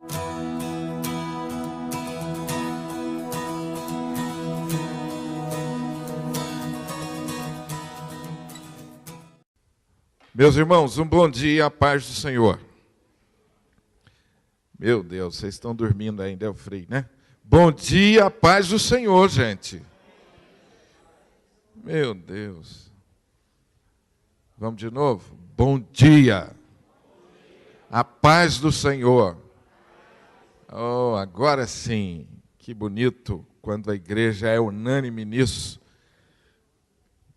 Meus irmãos, um bom dia, a paz do Senhor. Meu Deus, vocês estão dormindo ainda, é o frio, né? Bom dia, a paz do Senhor, gente. Meu Deus. Vamos de novo? Bom dia, a paz do Senhor. Oh, agora sim, que bonito quando a igreja é unânime nisso.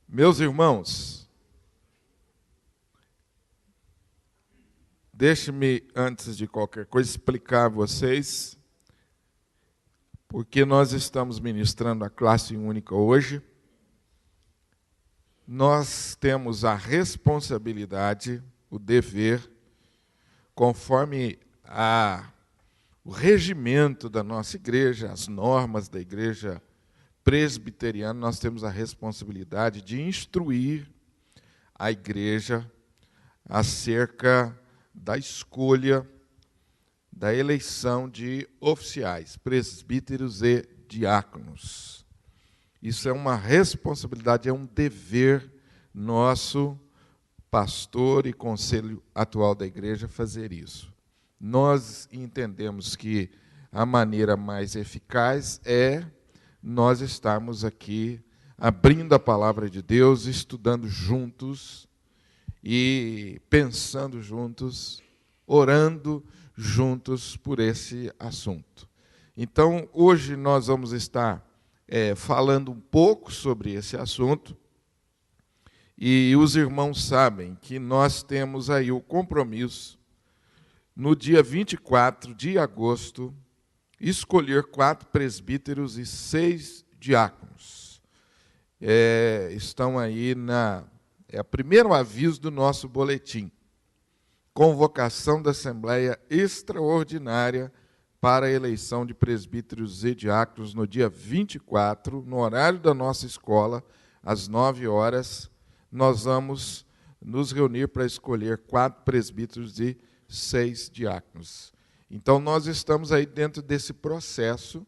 Meus irmãos, deixe-me, antes de qualquer coisa, explicar a vocês porque nós estamos ministrando a classe única hoje. Nós temos a responsabilidade, o dever, conforme o regimento da nossa igreja, as normas da igreja presbiteriana, nós temos a responsabilidade de instruir a igreja acerca da escolha, da eleição de oficiais, presbíteros e diáconos. Isso é uma responsabilidade, é um dever nosso, pastor e conselho atual da igreja, fazer isso. Nós entendemos que a maneira mais eficaz é nós estarmos aqui abrindo a palavra de Deus, estudando juntos e pensando juntos, orando juntos por esse assunto. Então, hoje nós vamos estar falando um pouco sobre esse assunto, e os irmãos sabem que nós temos aí o compromisso, no dia 24 de agosto, escolher 4 presbíteros e 6 diáconos. Estão aí o primeiro aviso do nosso boletim. Convocação da Assembleia Extraordinária para a eleição de presbíteros e diáconos no dia 24, no horário da nossa escola, às 9 horas, nós vamos nos reunir para escolher 4 presbíteros e 6 diáconos. Então, nós estamos aí dentro desse processo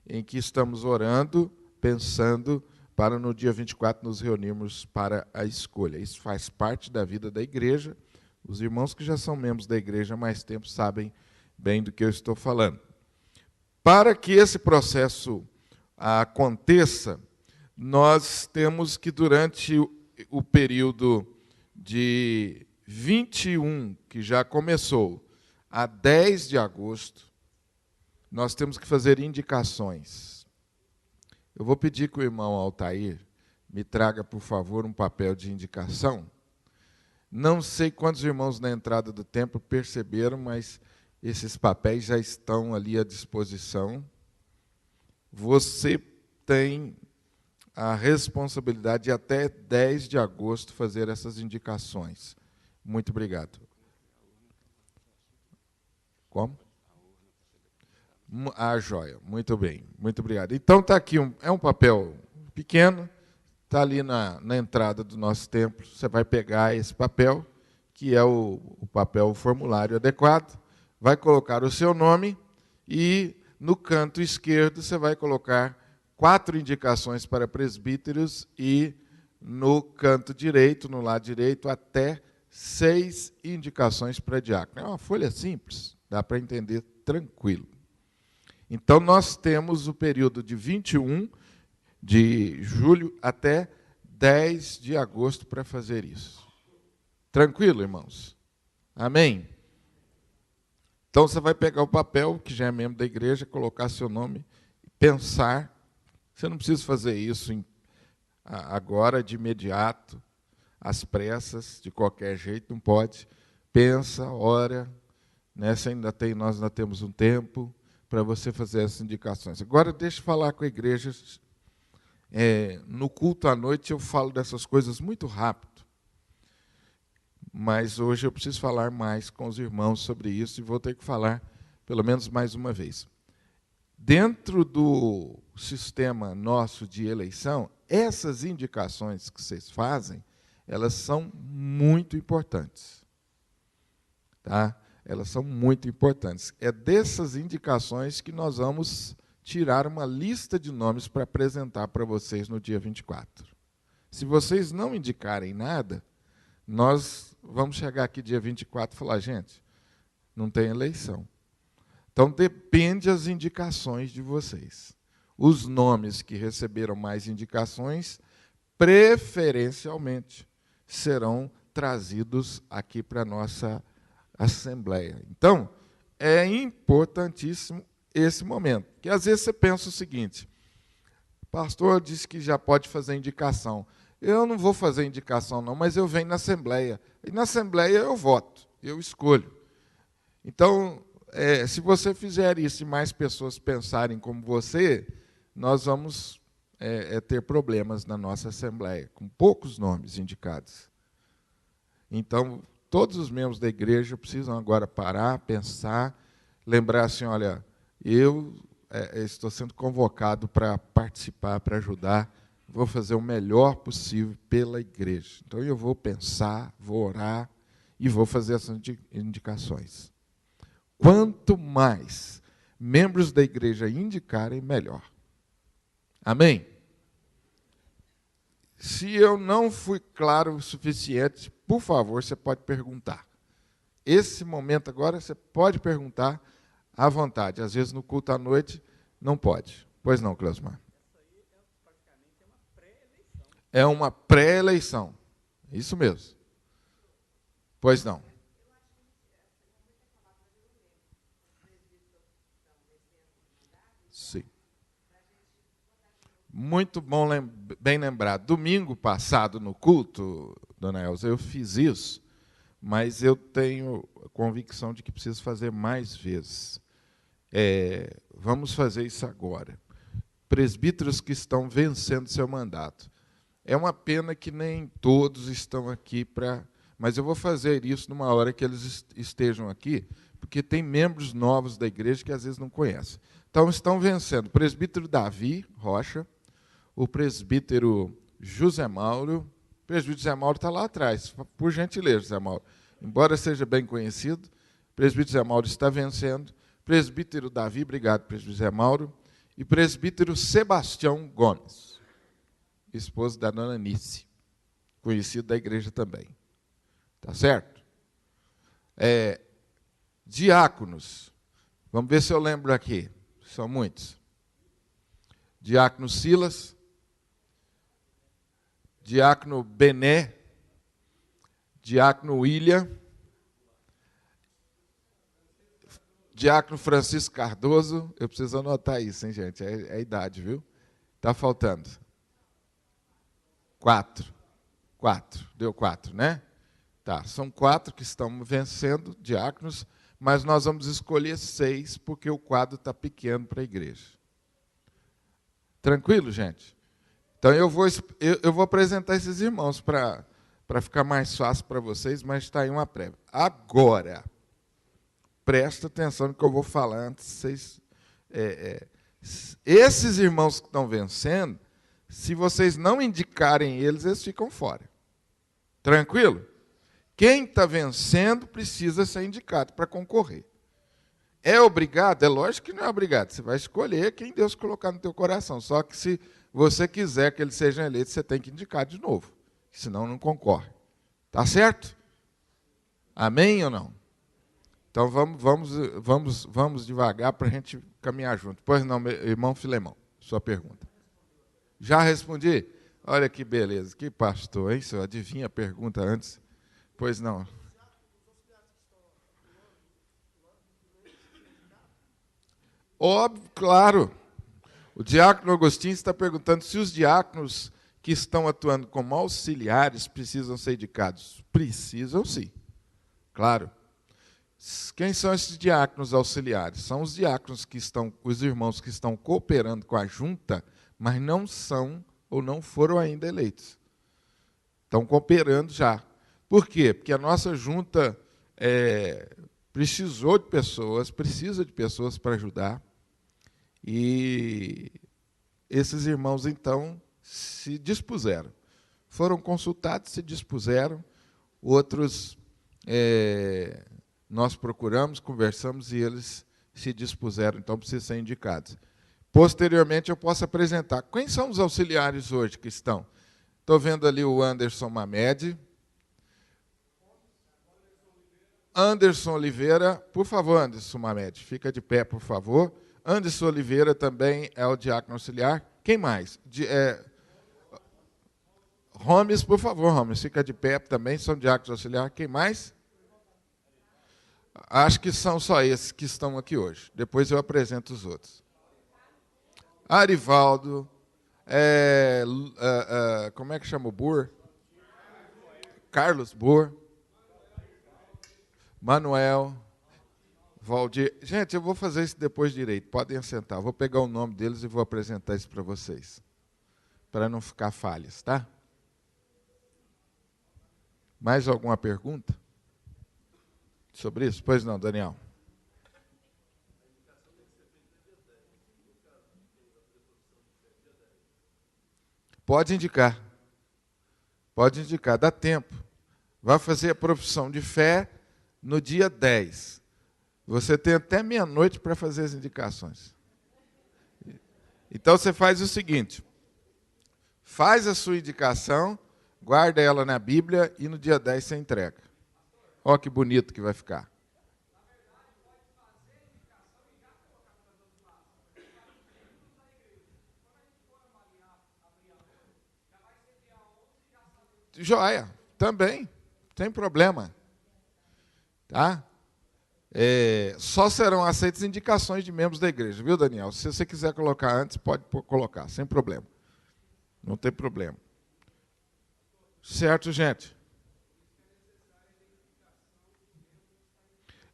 em que estamos orando, pensando, para no dia 24 nos reunirmos para a escolha. Isso faz parte da vida da igreja. Os irmãos que já são membros da igreja há mais tempo sabem bem do que eu estou falando. Para que esse processo aconteça, nós temos que, durante o período de 21, que já começou, a 10 de agosto, nós temos que fazer indicações. Eu vou pedir que o irmão Altair me traga, por favor, um papel de indicação. Não sei quantos irmãos na entrada do templo perceberam, mas esses papéis já estão ali à disposição. Você tem a responsabilidade de, até 10 de agosto, fazer essas indicações. Muito obrigado. Como? Joia. Muito bem. Muito obrigado. Então, está aqui, é um papel pequeno, está ali na entrada do nosso templo. Você vai pegar esse papel, que é o papel, o formulário adequado, vai colocar o seu nome e, no canto esquerdo, você vai colocar 4 indicações para presbíteros e, no canto direito, no lado direito, até 6 indicações para diácono. É uma folha simples, dá para entender tranquilo. Então, nós temos o período de 21 de julho até 10 de agosto para fazer isso. Tranquilo, irmãos? Amém? Então, você vai pegar o papel, que já é membro da igreja, colocar seu nome, pensar. Você não precisa fazer isso agora, de imediato, às pressas, de qualquer jeito, não pode. Pensa, ora, né? Nós ainda temos um tempo para você fazer essas indicações. Agora, deixa eu falar com a igreja. No culto à noite eu falo dessas coisas muito rápido, mas hoje eu preciso falar mais com os irmãos sobre isso e vou ter que falar pelo menos mais uma vez. Dentro do sistema nosso de eleição, essas indicações que vocês fazem, elas são muito importantes. Tá? Elas são muito importantes. É dessas indicações que nós vamos tirar uma lista de nomes para apresentar para vocês no dia 24. Se vocês não indicarem nada, nós vamos chegar aqui dia 24 e falar, gente, não tem eleição. Então, depende das indicações de vocês. Os nomes que receberam mais indicações, preferencialmente, serão trazidos aqui para a nossa Assembleia. Então, é importantíssimo esse momento. Porque, às vezes, você pensa o seguinte, o pastor disse que já pode fazer indicação. Eu não vou fazer indicação, não, mas eu venho na Assembleia. E na Assembleia eu voto, eu escolho. Então, se você fizer isso e mais pessoas pensarem como você, nós vamos ter problemas na nossa Assembleia, com poucos nomes indicados. Então, todos os membros da igreja precisam agora parar, pensar, lembrar assim, olha, eu estou sendo convocado para participar, para ajudar, vou fazer o melhor possível pela igreja. Então, eu vou pensar, vou orar e vou fazer essas indicações. Quanto mais membros da igreja indicarem, melhor. Amém? Se eu não fui claro o suficiente, por favor, você pode perguntar. Esse momento agora, você pode perguntar à vontade. Às vezes, no culto à noite, não pode. Pois não, Cleusmar? É uma pré-eleição. Isso mesmo. Pois não. Sim. Muito bom, bem lembrado. Domingo passado, no culto, dona Elza, eu fiz isso, mas eu tenho a convicção de que preciso fazer mais vezes. Vamos fazer isso agora. Presbíteros que estão vencendo seu mandato. É uma pena que nem todos estão aqui para... Mas eu vou fazer isso numa hora que eles estejam aqui, porque tem membros novos da igreja que às vezes não conhecem. Então, estão vencendo o presbítero Davi Rocha, o presbítero José Mauro. O presbítero José Mauro está lá atrás, por gentileza, José Mauro. Embora seja bem conhecido, o presbítero José Mauro está vencendo. Presbítero Davi, obrigado, presbítero José Mauro. E presbítero Sebastião Gomes, esposo da dona Nice, conhecido da igreja também. Tá certo? Diáconos. Vamos ver se eu lembro aqui. São muitos. Diácono Silas, diácono Bené, diácono William, diácono Francisco Cardoso. Eu preciso anotar isso, hein, gente? É a idade, viu? Está faltando. 4. Deu 4, né? Tá, são 4 que estão vencendo, diáconos, mas nós vamos escolher 6, porque o quadro está pequeno para a igreja. Tranquilo, gente? Então, eu vou apresentar esses irmãos para ficar mais fácil para vocês, mas está aí uma prévia. Agora, presta atenção no que eu vou falar antes. Esses irmãos que estão vencendo, se vocês não indicarem eles ficam fora. Tranquilo? Quem está vencendo precisa ser indicado para concorrer. É obrigado? É lógico que não é obrigado. Você vai escolher quem Deus colocar no teu coração. Só que se você quiser que eles sejam eleitos, você tem que indicar de novo. Senão não concorre. Tá certo? Amém ou não? Então vamos devagar para a gente caminhar junto. Pois não, meu irmão Filemão, sua pergunta. Já respondi? Olha que beleza, que pastor, hein? Senhor, adivinha a pergunta antes? Pois não. Óbvio, claro. O diácono Agostinho está perguntando se os diáconos que estão atuando como auxiliares precisam ser indicados. Precisam, sim. Claro. Quem são esses diáconos auxiliares? São os diáconos que estão, os irmãos que estão cooperando com a junta, mas não são ou não foram ainda eleitos. Estão cooperando já. Por quê? Porque a nossa junta precisa de pessoas para ajudar. E esses irmãos, então, se dispuseram. Foram consultados, se dispuseram. Outros Nós procuramos, conversamos e eles se dispuseram, então precisam ser indicados. Posteriormente, eu posso apresentar. Quem são os auxiliares hoje que estão? Estou vendo ali o Anderson Mamed. Anderson Oliveira, por favor, Anderson Mamed, fica de pé, por favor. Anderson Oliveira também é o diácono auxiliar. Quem mais? Gomes, por favor, Gomes, fica de pé também, são diáconos auxiliares. Quem mais? Acho que são só esses que estão aqui hoje. Depois eu apresento os outros. Arivaldo, como é que chama o Bur? Carlos Bur. Manuel, Valdir. Gente, eu vou fazer isso depois direito, podem assentar. Vou pegar o nome deles e vou apresentar isso para vocês, para não ficar falhas, tá? Mais alguma pergunta sobre isso? Pois não, Daniel. Pode indicar, dá tempo. Vai fazer a profissão de fé no dia 10. Você tem até meia-noite para fazer as indicações. Então, você faz o seguinte, faz a sua indicação, guarda ela na Bíblia e no dia 10 você entrega. Olha que bonito que vai ficar. Joia, também, sem problema. Tá? Só serão aceitas indicações de membros da igreja, viu, Daniel? Se você quiser colocar antes, pode colocar, sem problema. Não tem problema. Certo, gente?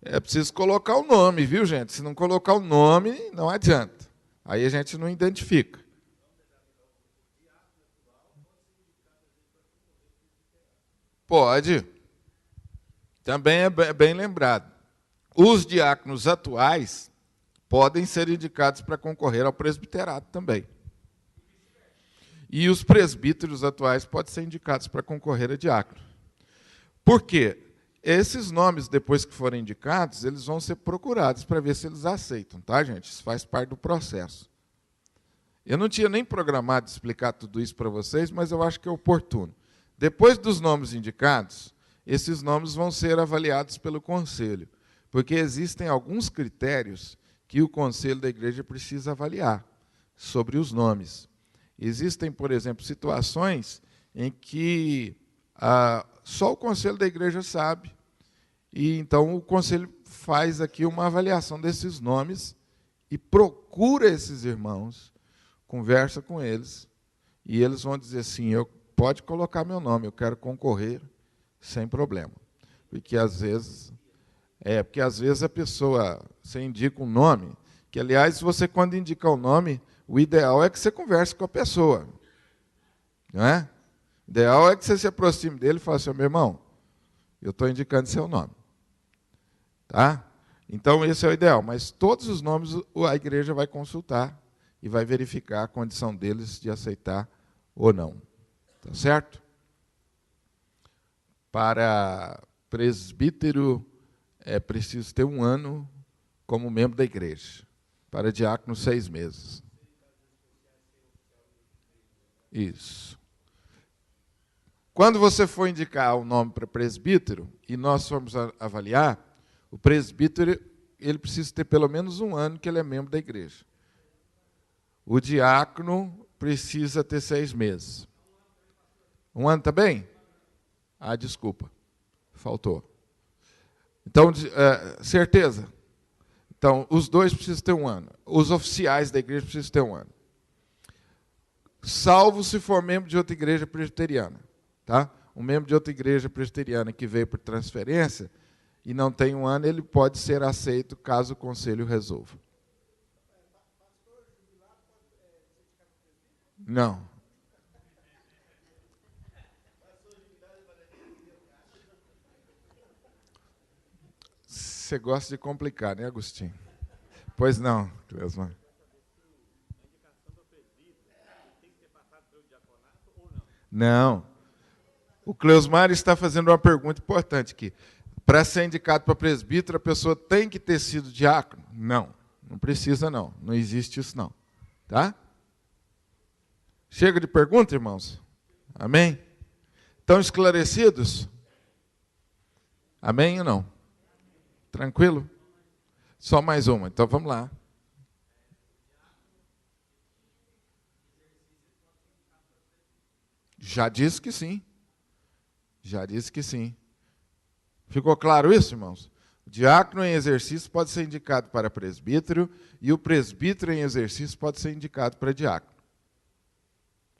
É preciso colocar o nome, viu, gente? Se não colocar o nome, não adianta. Aí a gente não identifica. Pode. Também é bem lembrado. Os diáconos atuais podem ser indicados para concorrer ao presbiterato também. E os presbíteros atuais podem ser indicados para concorrer a diácono. Por quê? Esses nomes, depois que forem indicados, eles vão ser procurados para ver se eles aceitam, tá, gente? Isso faz parte do processo. Eu não tinha nem programado explicar tudo isso para vocês, mas eu acho que é oportuno. Depois dos nomes indicados, esses nomes vão ser avaliados pelo conselho, porque existem alguns critérios que o conselho da igreja precisa avaliar sobre os nomes. Existem, por exemplo, situações em que só o conselho da igreja sabe, e então o conselho faz aqui uma avaliação desses nomes e procura esses irmãos, conversa com eles, e eles vão dizer assim, pode colocar meu nome, eu quero concorrer sem problema. Porque às vezes a pessoa, você indica um nome, que aliás, você quando indica o nome, o ideal é que você converse com a pessoa. Não é? O ideal é que você se aproxime dele e fale assim, meu irmão, eu estou indicando seu nome. Tá? Então, esse é o ideal. Mas todos os nomes a igreja vai consultar e vai verificar a condição deles de aceitar ou não. Tá certo? Para presbítero, é preciso ter 1 ano como membro da igreja. Para diácono, 6 meses. Isso. Quando você for indicar o nome para presbítero, e nós formos avaliar, o presbítero ele precisa ter pelo menos 1 ano que ele é membro da igreja. O diácono precisa ter 6 meses. 1 ano também? Ah, desculpa, faltou. Então, certeza? Então, os dois precisam ter 1 ano. Os oficiais da igreja precisam ter 1 ano. Salvo se for membro de outra igreja presbiteriana. Tá? Um membro de outra igreja presbiteriana que veio por transferência e não tem 1 ano, ele pode ser aceito caso o conselho resolva. Não. Você gosta de complicar, né, Agostinho? Pois não, Cleusmar. Não. O Cleusmar está fazendo uma pergunta importante aqui. Para ser indicado para presbítero, a pessoa tem que ter sido diácono? Não, não precisa não. Não existe isso não. Tá? Chega de pergunta, irmãos? Amém? Estão esclarecidos? Amém ou não? Tranquilo? Só mais uma, então vamos lá. Já disse que sim. Já disse que sim. Ficou claro isso, irmãos? O diácono em exercício pode ser indicado para presbítero e o presbítero em exercício pode ser indicado para diácono.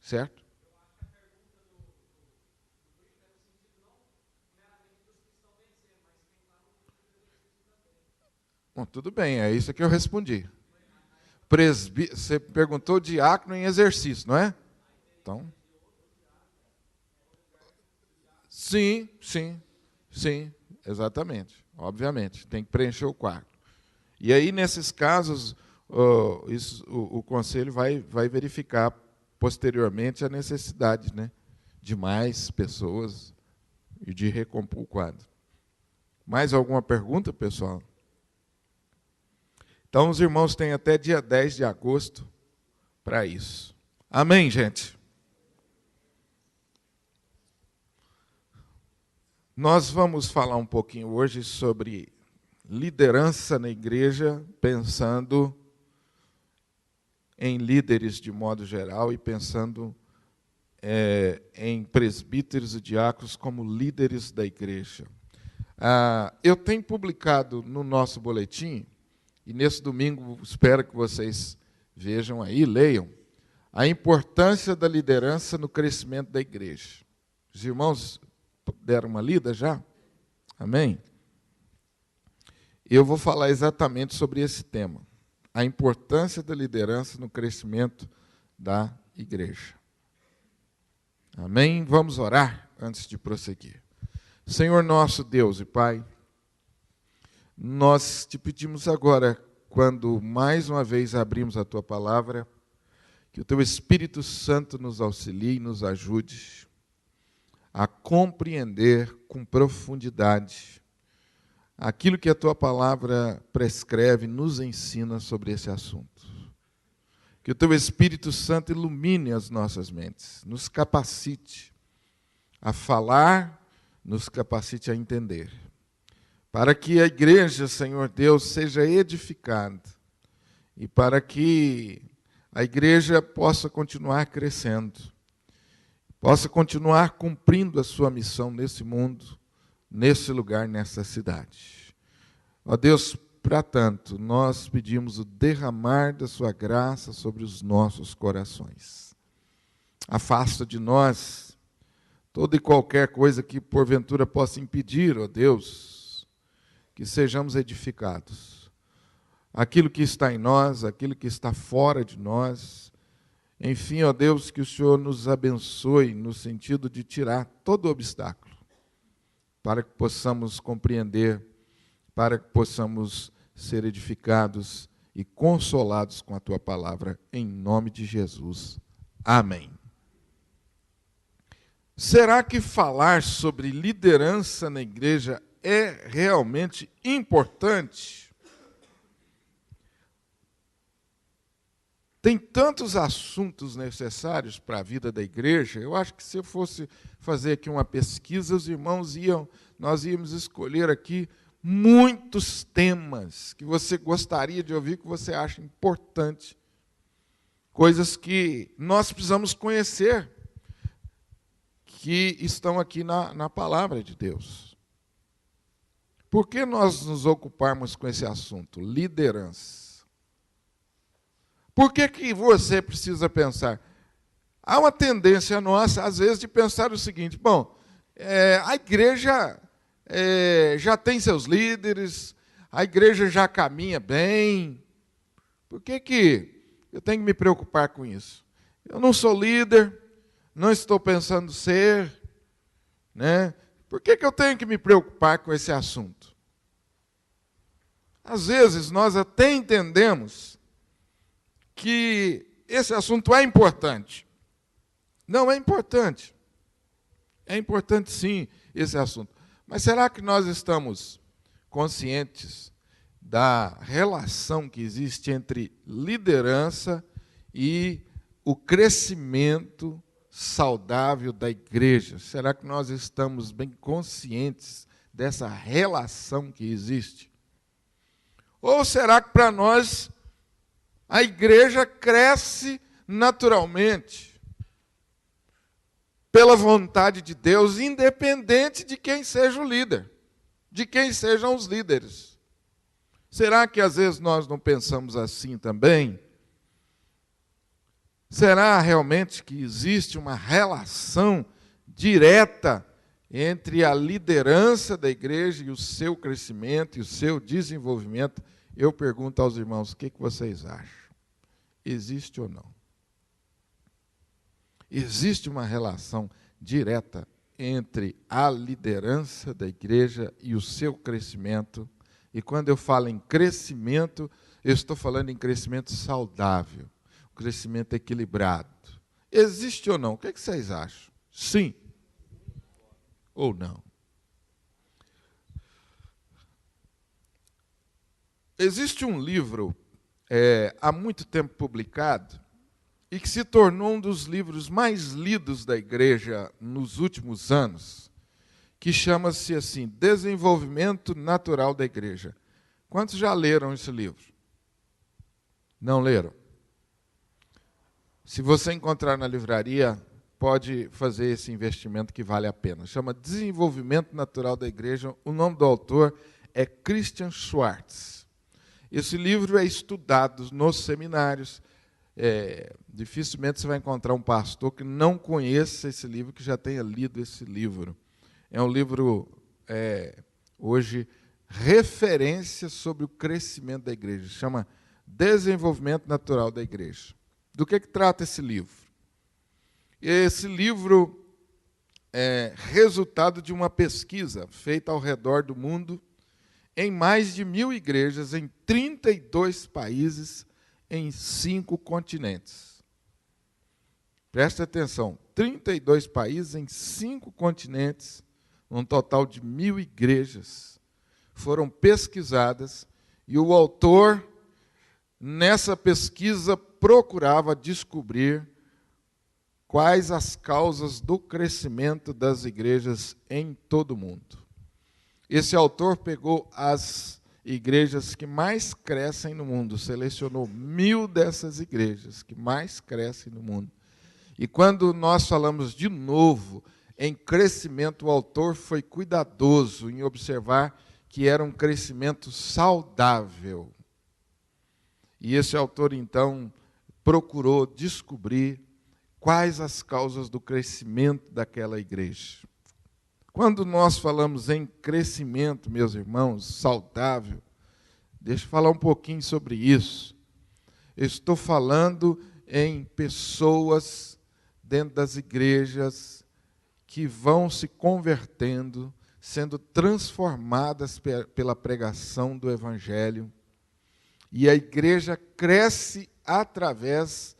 Certo? Bom, tudo bem, é isso que eu respondi. Você perguntou diácono em exercício, não é? Então, sim, exatamente. Obviamente, tem que preencher o quarto. E aí, nesses casos, o conselho vai verificar posteriormente a necessidade, né, de mais pessoas e de recompor o quadro. Mais alguma pergunta, pessoal? Então, os irmãos têm até dia 10 de agosto para isso. Amém, gente? Nós vamos falar um pouquinho hoje sobre liderança na igreja, pensando em líderes de modo geral e pensando em presbíteros e diáconos como líderes da igreja. Eu tenho publicado no nosso boletim, e nesse domingo espero que vocês vejam aí, leiam, a importância da liderança no crescimento da igreja. Os irmãos deram uma lida já? Amém? Eu vou falar exatamente sobre esse tema, a importância da liderança no crescimento da igreja. Amém? Vamos orar antes de prosseguir. Senhor nosso Deus e Pai, nós te pedimos agora, quando mais uma vez abrimos a Tua palavra, que o Teu Espírito Santo nos auxilie e nos ajude a compreender com profundidade aquilo que a Tua palavra prescreve, nos ensina sobre esse assunto. Que o Teu Espírito Santo ilumine as nossas mentes, nos capacite a falar, nos capacite a entender, para que a igreja, Senhor Deus, seja edificada e para que a igreja possa continuar crescendo, possa continuar cumprindo a sua missão nesse mundo, nesse lugar, nessa cidade. Ó Deus, para tanto, nós pedimos o derramar da sua graça sobre os nossos corações. Afasta de nós toda e qualquer coisa que porventura possa impedir, ó Deus, que sejamos edificados. Aquilo que está em nós, aquilo que está fora de nós, enfim, ó Deus, que o Senhor nos abençoe no sentido de tirar todo obstáculo, para que possamos compreender, para que possamos ser edificados e consolados com a Tua palavra, em nome de Jesus. Amém. Será que falar sobre liderança na igreja é realmente importante? Tem tantos assuntos necessários para a vida da igreja. Eu acho que se eu fosse fazer aqui uma pesquisa, os irmãos nós íamos escolher aqui muitos temas que você gostaria de ouvir, que você acha importante, coisas que nós precisamos conhecer, que estão aqui na palavra de Deus. Por que nós nos ocuparmos com esse assunto? Liderança. Por que você precisa pensar? Há uma tendência nossa, às vezes, de pensar o seguinte: bom, a igreja já tem seus líderes, a igreja já caminha bem, por que eu tenho que me preocupar com isso? Eu não sou líder, não estou pensando ser, né? Por que eu tenho que me preocupar com esse assunto? Às vezes, nós até entendemos que esse assunto é importante. Não é importante. É importante, sim, esse assunto. Mas será que nós estamos conscientes da relação que existe entre liderança e o crescimento saudável da igreja? Será que nós estamos bem conscientes dessa relação que existe? Ou será que para nós a igreja cresce naturalmente, pela vontade de Deus, independente de quem seja o líder, de quem sejam os líderes? Será que às vezes nós não pensamos assim também? Será realmente que existe uma relação direta entre a liderança da igreja e o seu crescimento e o seu desenvolvimento? Eu pergunto aos irmãos, o que vocês acham? Existe ou não? Existe uma relação direta entre a liderança da igreja e o seu crescimento. E quando eu falo em crescimento, eu estou falando em crescimento saudável, crescimento equilibrado. Existe ou não? O que vocês acham? Sim ou não? Existe um livro, há muito tempo publicado, e que se tornou um dos livros mais lidos da igreja nos últimos anos, que chama-se assim, Desenvolvimento Natural da Igreja. Quantos já leram esse livro? Não leram? Se você encontrar na livraria, pode fazer esse investimento que vale a pena. Chama Desenvolvimento Natural da Igreja. O nome do autor é Christian Schwartz. Esse livro é estudado nos seminários. Dificilmente você vai encontrar um pastor que não conheça esse livro, que já tenha lido esse livro. É um livro, hoje, referência sobre o crescimento da igreja. Chama Desenvolvimento Natural da Igreja. Do que trata esse livro? Esse livro é resultado de uma pesquisa feita ao redor do mundo, em mais de 1.000 igrejas, em 32 países, em 5 continentes. Presta atenção, 32 países em 5 continentes, um total de 1.000 igrejas, foram pesquisadas, e o autor, nessa pesquisa, procurava descobrir quais as causas do crescimento das igrejas em todo o mundo. Esse autor pegou as igrejas que mais crescem no mundo, selecionou 1.000 dessas igrejas que mais crescem no mundo. E quando nós falamos de novo em crescimento, o autor foi cuidadoso em observar que era um crescimento saudável. E esse autor, então, procurou descobrir quais as causas do crescimento daquela igreja. Quando nós falamos em crescimento, meus irmãos, saudável, deixa eu falar um pouquinho sobre isso. Eu estou falando em pessoas dentro das igrejas que vão se convertendo, sendo transformadas pela pregação do Evangelho. E a igreja cresce através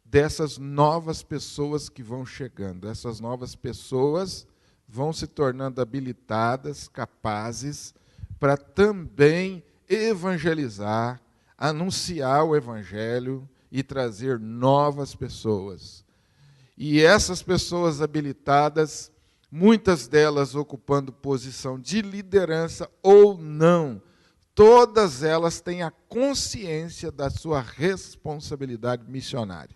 dessas novas pessoas que vão chegando. Essas novas pessoas vão se tornando habilitadas, capazes, para também evangelizar, anunciar o Evangelho e trazer novas pessoas. E essas pessoas habilitadas, muitas delas ocupando posição de liderança ou não, todas elas têm a consciência da sua responsabilidade missionária.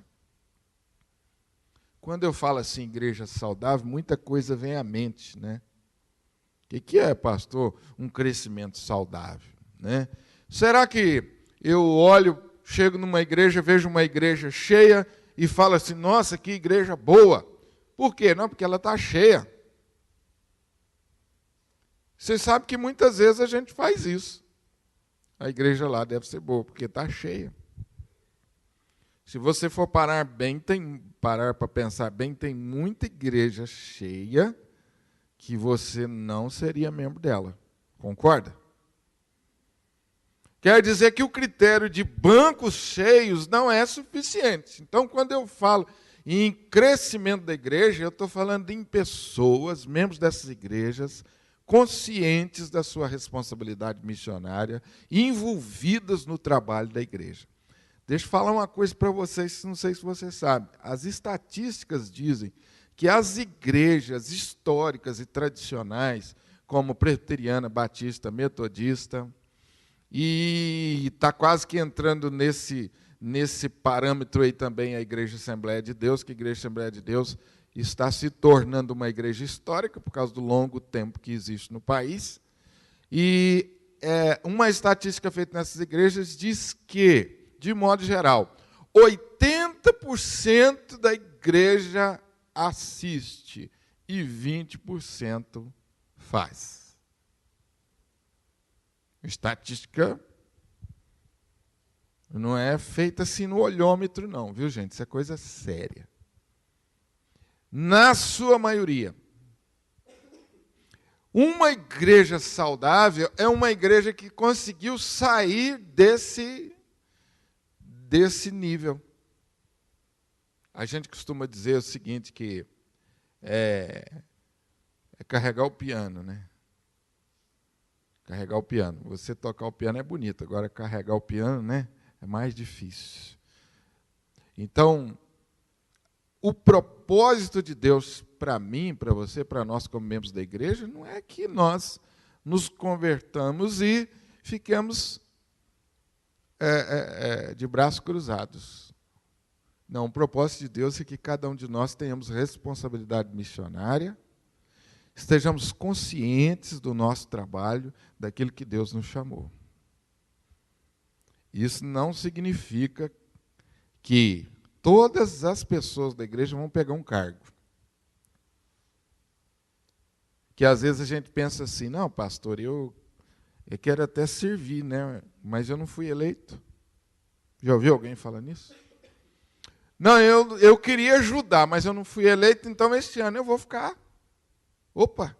Quando eu falo assim, igreja saudável, muita coisa vem à mente, né? O que é, pastor, um crescimento saudável, né? Será que eu olho, chego numa igreja, vejo uma igreja cheia e falo assim, nossa, que igreja boa. Por quê? Não, porque ela está cheia. Você sabe que muitas vezes a gente faz isso. A igreja lá deve ser boa, porque está cheia. Se você for parar para pensar bem, tem muita igreja cheia que você não seria membro dela. Concorda? Quer dizer que o critério de bancos cheios não é suficiente. Então, quando eu falo em crescimento da igreja, eu estou falando em pessoas, membros dessas igrejas, conscientes da sua responsabilidade missionária e envolvidas no trabalho da igreja. Deixa eu falar uma coisa para vocês, não sei se vocês sabem. As estatísticas dizem que as igrejas históricas e tradicionais, como presbiteriana, batista, metodista, e está quase que entrando nesse parâmetro aí também a Igreja Assembleia de Deus, que a Igreja Assembleia de Deus está se tornando uma igreja histórica por causa do longo tempo que existe no país. E uma estatística feita nessas igrejas diz que, de modo geral, 80% da igreja assiste e 20% faz. Estatística não é feita assim no olhômetro, não, viu, gente? Isso é coisa séria. Na sua maioria, uma igreja saudável é uma igreja que conseguiu sair desse nível. A gente costuma dizer o seguinte, que é carregar o piano, né? Carregar o piano. Você tocar o piano é bonito, agora carregar o piano, né, é mais difícil. Então, o propósito de Deus para mim, para você, para nós como membros da igreja, não é que nós nos convertamos e fiquemos de braços cruzados. Não, o propósito de Deus é que cada um de nós tenhamos responsabilidade missionária, estejamos conscientes do nosso trabalho, daquilo que Deus nos chamou. Isso não significa que todas as pessoas da igreja vão pegar um cargo. Que às vezes a gente pensa assim, não, pastor, eu quero até servir, né? Mas eu não fui eleito. Já ouviu alguém falar nisso? Não, eu queria ajudar, mas eu não fui eleito, então este ano eu vou ficar. Opa!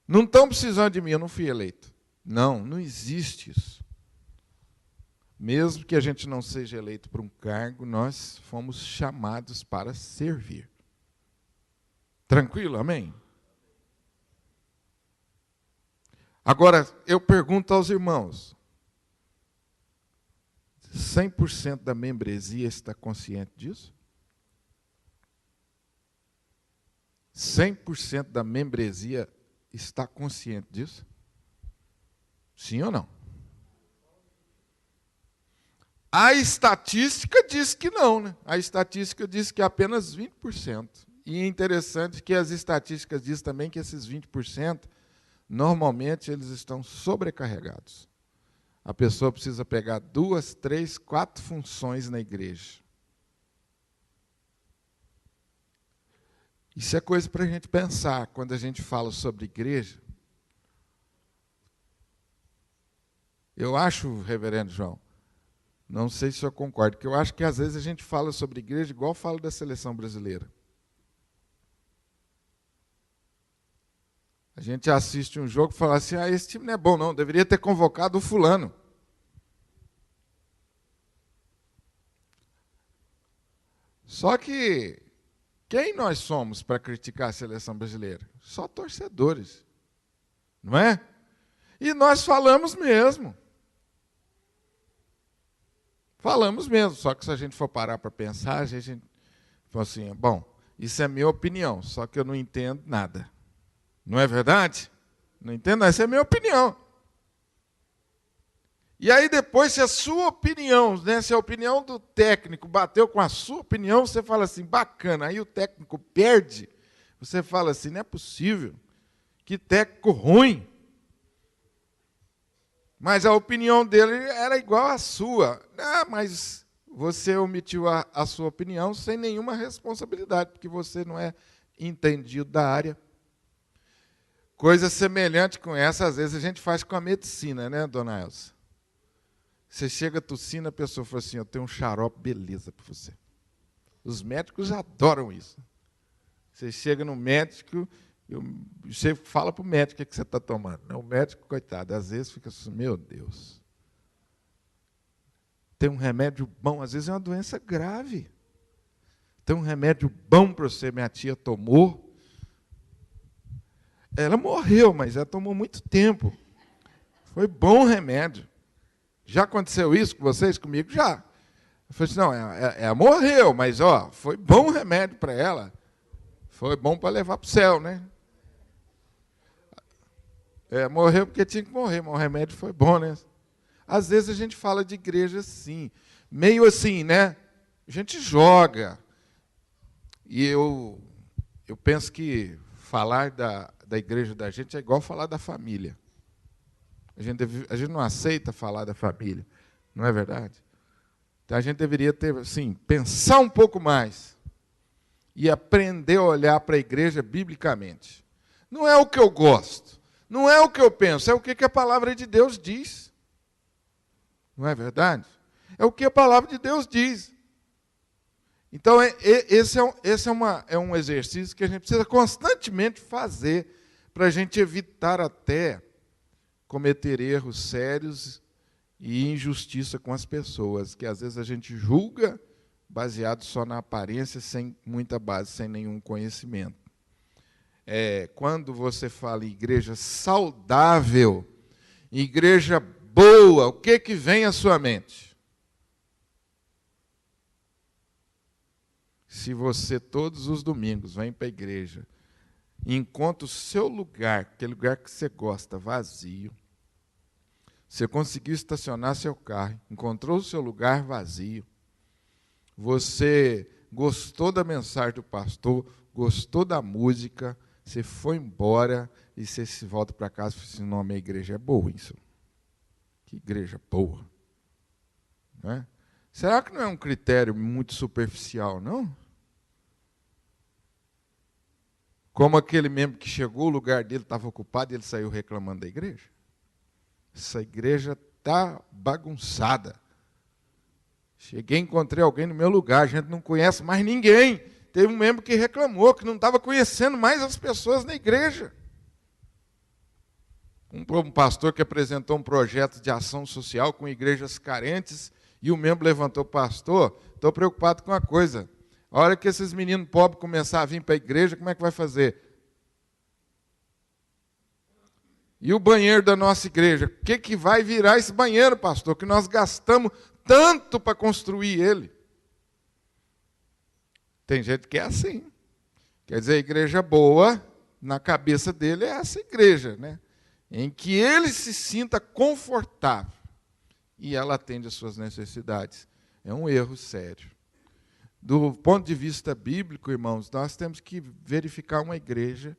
Não estão precisando de mim, eu não fui eleito. Não existe isso. Mesmo que a gente não seja eleito para um cargo, nós fomos chamados para servir. Tranquilo, amém? Agora, eu pergunto aos irmãos, 100% da membresia está consciente disso? 100% da membresia está consciente disso? Sim ou não? A estatística diz que não, né? A estatística diz que apenas 20%. E é interessante que as estatísticas dizem também que esses 20%, normalmente, eles estão sobrecarregados. A pessoa precisa pegar 2, 3, 4 funções na igreja. Isso é coisa para a gente pensar quando a gente fala sobre igreja. Eu acho, reverendo João, não sei se eu concordo, que eu acho que às vezes a gente fala sobre igreja igual fala da seleção brasileira. A gente assiste um jogo e fala assim, esse time não é bom não, deveria ter convocado o fulano. Só que, quem nós somos para criticar a seleção brasileira? Só torcedores, não é? E nós falamos mesmo. Falamos mesmo, só que se a gente for parar para pensar, a gente fala assim, bom, isso é minha opinião, só que eu não entendo nada. Não é verdade? Não entendo, essa é a minha opinião. E aí depois, se a sua opinião, né, se a opinião do técnico bateu com a sua opinião, você fala assim, bacana, aí o técnico perde, você fala assim, não é possível, que técnico ruim. Mas a opinião dele era igual à sua. Mas você omitiu a sua opinião sem nenhuma responsabilidade, porque você não é entendido da área. Coisa semelhante com essa, às vezes, a gente faz com a medicina, né, dona Elsa? Você chega tossindo, a pessoa fala assim, eu tenho um xarope, beleza para você. Os médicos adoram isso. Você chega no médico, você fala para o médico o que você está tomando. O médico, coitado, às vezes fica assim, meu Deus. Tem um remédio bom, às vezes é uma doença grave. Tem um remédio bom para você, minha tia tomou. Ela morreu, mas ela tomou muito tempo. Foi bom remédio. Já aconteceu isso com vocês? Comigo? Já. Eu falei assim, não, ela morreu, mas ó, foi bom remédio para ela. Foi bom para levar para o céu, né? Morreu porque tinha que morrer, mas o remédio foi bom, né? Às vezes a gente fala de igreja assim, meio assim, né? A gente joga. E eu penso que falar da igreja da gente é igual falar da família. A gente não aceita falar da família, não é verdade? Então a gente deveria ter, assim, pensar um pouco mais e aprender a olhar para a igreja biblicamente. Não é o que eu gosto, não é o que eu penso, é o que a palavra de Deus diz. Não é verdade? É o que a palavra de Deus diz. Então, esse é um exercício que a gente precisa constantemente fazer para a gente evitar até cometer erros sérios e injustiça com as pessoas, que às vezes a gente julga baseado só na aparência, sem muita base, sem nenhum conhecimento. Quando você fala em igreja saudável, igreja boa, o que vem à sua mente? Se você todos os domingos vem para a igreja e encontra o seu lugar, aquele lugar que você gosta, vazio, você conseguiu estacionar seu carro, encontrou o seu lugar vazio, você gostou da mensagem do pastor, gostou da música, você foi embora e você se volta para casa e fala assim, não, minha igreja é boa, isso. Que igreja boa. Não é? Será que não é um critério muito superficial, não? Como aquele membro que chegou, o lugar dele estava ocupado e ele saiu reclamando da igreja. Essa igreja está bagunçada. Cheguei, encontrei alguém no meu lugar, a gente não conhece mais ninguém. Teve um membro que reclamou, que não estava conhecendo mais as pessoas na igreja. Um pastor que apresentou um projeto de ação social com igrejas carentes, e o membro levantou, pastor, estou preocupado com uma coisa. A hora que esses meninos pobres começarem a vir para a igreja, como é que vai fazer? E o banheiro da nossa igreja? O que vai virar esse banheiro, pastor? Que nós gastamos tanto para construir ele. Tem gente que é assim. Quer dizer, a igreja boa, na cabeça dele, é essa igreja, né? Em que ele se sinta confortável e ela atende às suas necessidades. É um erro sério. Do ponto de vista bíblico, irmãos, nós temos que verificar uma igreja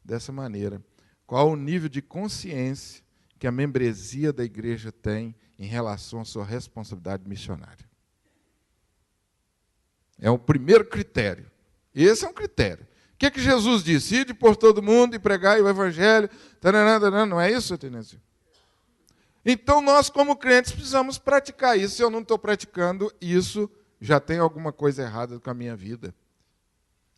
dessa maneira. Qual o nível de consciência que a membresia da igreja tem em relação à sua responsabilidade missionária? É o primeiro critério. Esse é um critério. O que Jesus disse? Ide por todo mundo e pregai o evangelho. Não é isso, Tenêncio? Então, nós, como crentes, precisamos praticar isso. Se eu não estou praticando isso, já tem alguma coisa errada com a minha vida.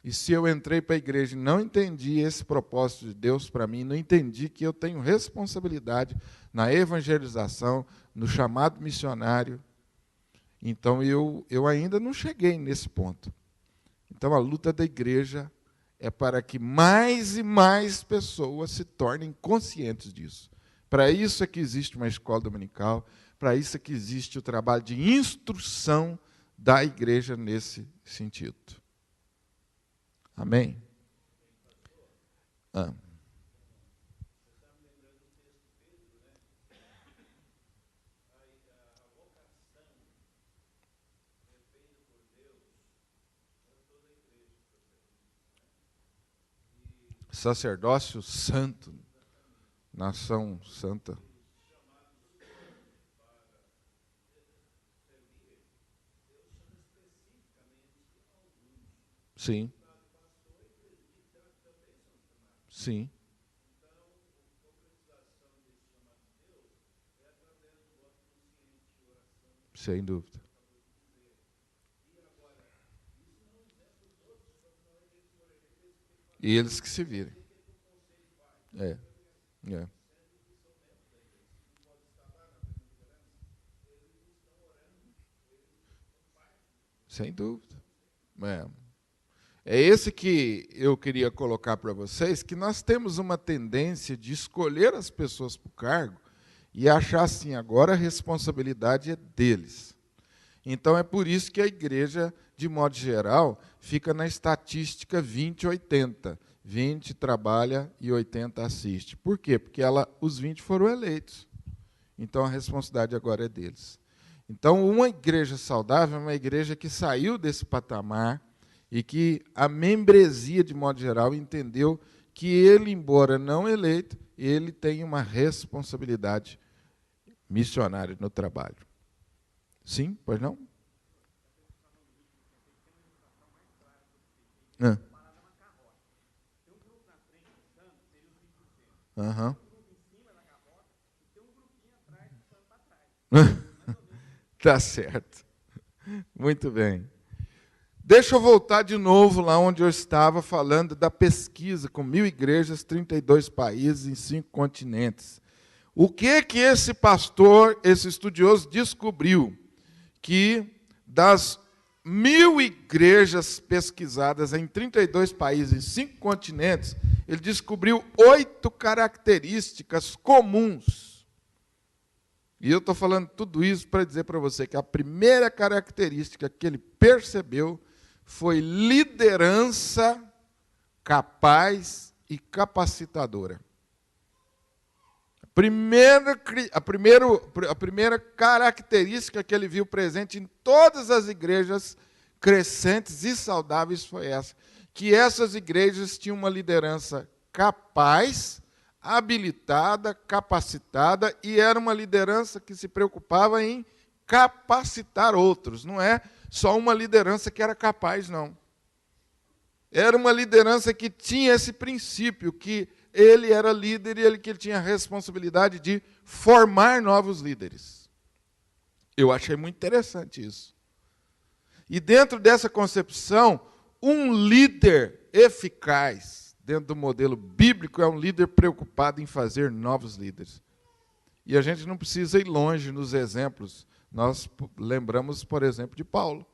E se eu entrei para a igreja e não entendi esse propósito de Deus para mim, não entendi que eu tenho responsabilidade na evangelização, no chamado missionário, então eu ainda não cheguei nesse ponto. Então, a luta da igreja é para que mais e mais pessoas se tornem conscientes disso. Para isso é que existe uma escola dominical, para isso é que existe o trabalho de instrução da igreja nesse sentido. Amém? Sacerdócio santo, nação santa. Sim. Sim. Sem dúvida. E eles que se virem. É. Sem dúvida. É esse que eu queria colocar para vocês, que nós temos uma tendência de escolher as pessoas para o cargo e achar assim, agora a responsabilidade é deles. Então, é por isso que a igreja, de modo geral, fica na estatística 20-80. 20 trabalha e 80 assiste. Por quê? Porque os 20 foram eleitos. Então, a responsabilidade agora é deles. Então, uma igreja saudável é uma igreja que saiu desse patamar e que a membresia, de modo geral, entendeu que ele, embora não eleito, ele tem uma responsabilidade missionária no trabalho. Sim? Pois não? Aham. Tá certo. Muito bem. Deixa eu voltar de novo lá onde eu estava falando da pesquisa com 1.000 igrejas, 32 países em 5 continentes. O que esse pastor, esse estudioso, descobriu? Que das 1.000 igrejas pesquisadas em 32 países, em 5 continentes, ele descobriu 8 características comuns. E eu estou falando tudo isso para dizer para você que a primeira característica que ele percebeu foi liderança capaz e capacitadora. A primeira característica que ele viu presente em todas as igrejas crescentes e saudáveis foi essa, que essas igrejas tinham uma liderança capaz, habilitada, capacitada, e era uma liderança que se preocupava em capacitar outros. Não é só uma liderança que era capaz, não. Era uma liderança que tinha esse princípio, que ele era líder e que ele tinha a responsabilidade de formar novos líderes. Eu achei muito interessante isso. E dentro dessa concepção, um líder eficaz, dentro do modelo bíblico, é um líder preocupado em fazer novos líderes. E a gente não precisa ir longe nos exemplos. Nós lembramos, por exemplo, de Paulo.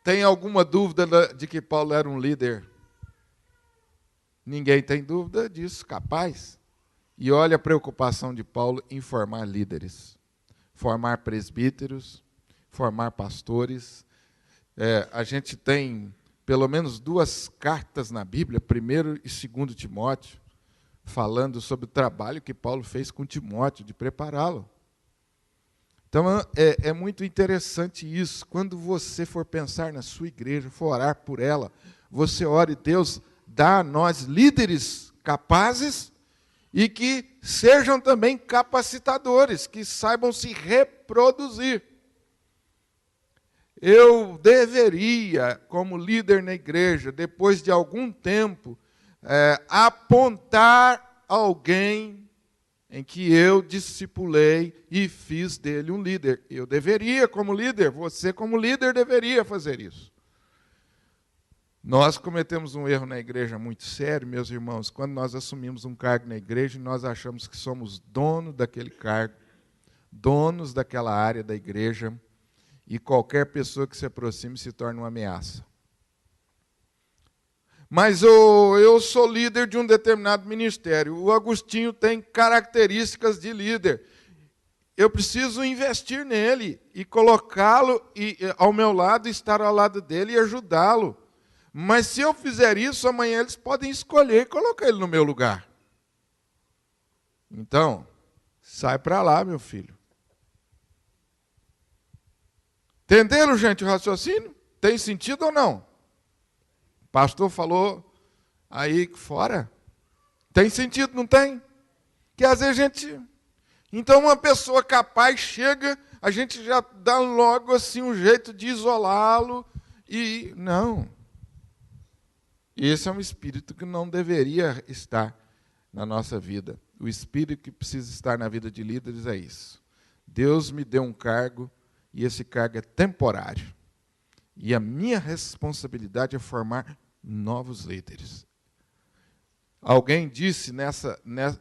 Tem alguma dúvida de que Paulo era um líder? Ninguém tem dúvida disso, capaz. E olha a preocupação de Paulo em formar líderes, formar presbíteros, formar pastores. A gente tem pelo menos 2 cartas na Bíblia, 1 e 2 Timóteo, falando sobre o trabalho que Paulo fez com Timóteo, de prepará-lo. Então, é muito interessante isso. Quando você for pensar na sua igreja, for orar por ela, você ore, Deus, dá a nós líderes capazes e que sejam também capacitadores, que saibam se reproduzir. Eu deveria, como líder na igreja, depois de algum tempo, apontar alguém em que eu discipulei e fiz dele um líder. Eu deveria, como líder, você como líder deveria fazer isso. Nós cometemos um erro na igreja muito sério, meus irmãos, quando nós assumimos um cargo na igreja e nós achamos que somos donos daquele cargo, donos daquela área da igreja, e qualquer pessoa que se aproxime se torna uma ameaça. Mas eu sou líder de um determinado ministério. O Agostinho tem características de líder. Eu preciso investir nele e colocá-lo ao meu lado, estar ao lado dele e ajudá-lo. Mas se eu fizer isso, amanhã eles podem escolher e colocar ele no meu lugar. Então, sai para lá, meu filho. Entenderam, gente, o raciocínio? Tem sentido ou não? O pastor falou aí fora. Tem sentido, não tem? Que às vezes a gente... Então, uma pessoa capaz chega, a gente já dá logo assim um jeito de isolá-lo e... Não. Esse é um espírito que não deveria estar na nossa vida. O espírito que precisa estar na vida de líderes é isso. Deus me deu um cargo e esse cargo é temporário. E a minha responsabilidade é formar novos líderes. Alguém disse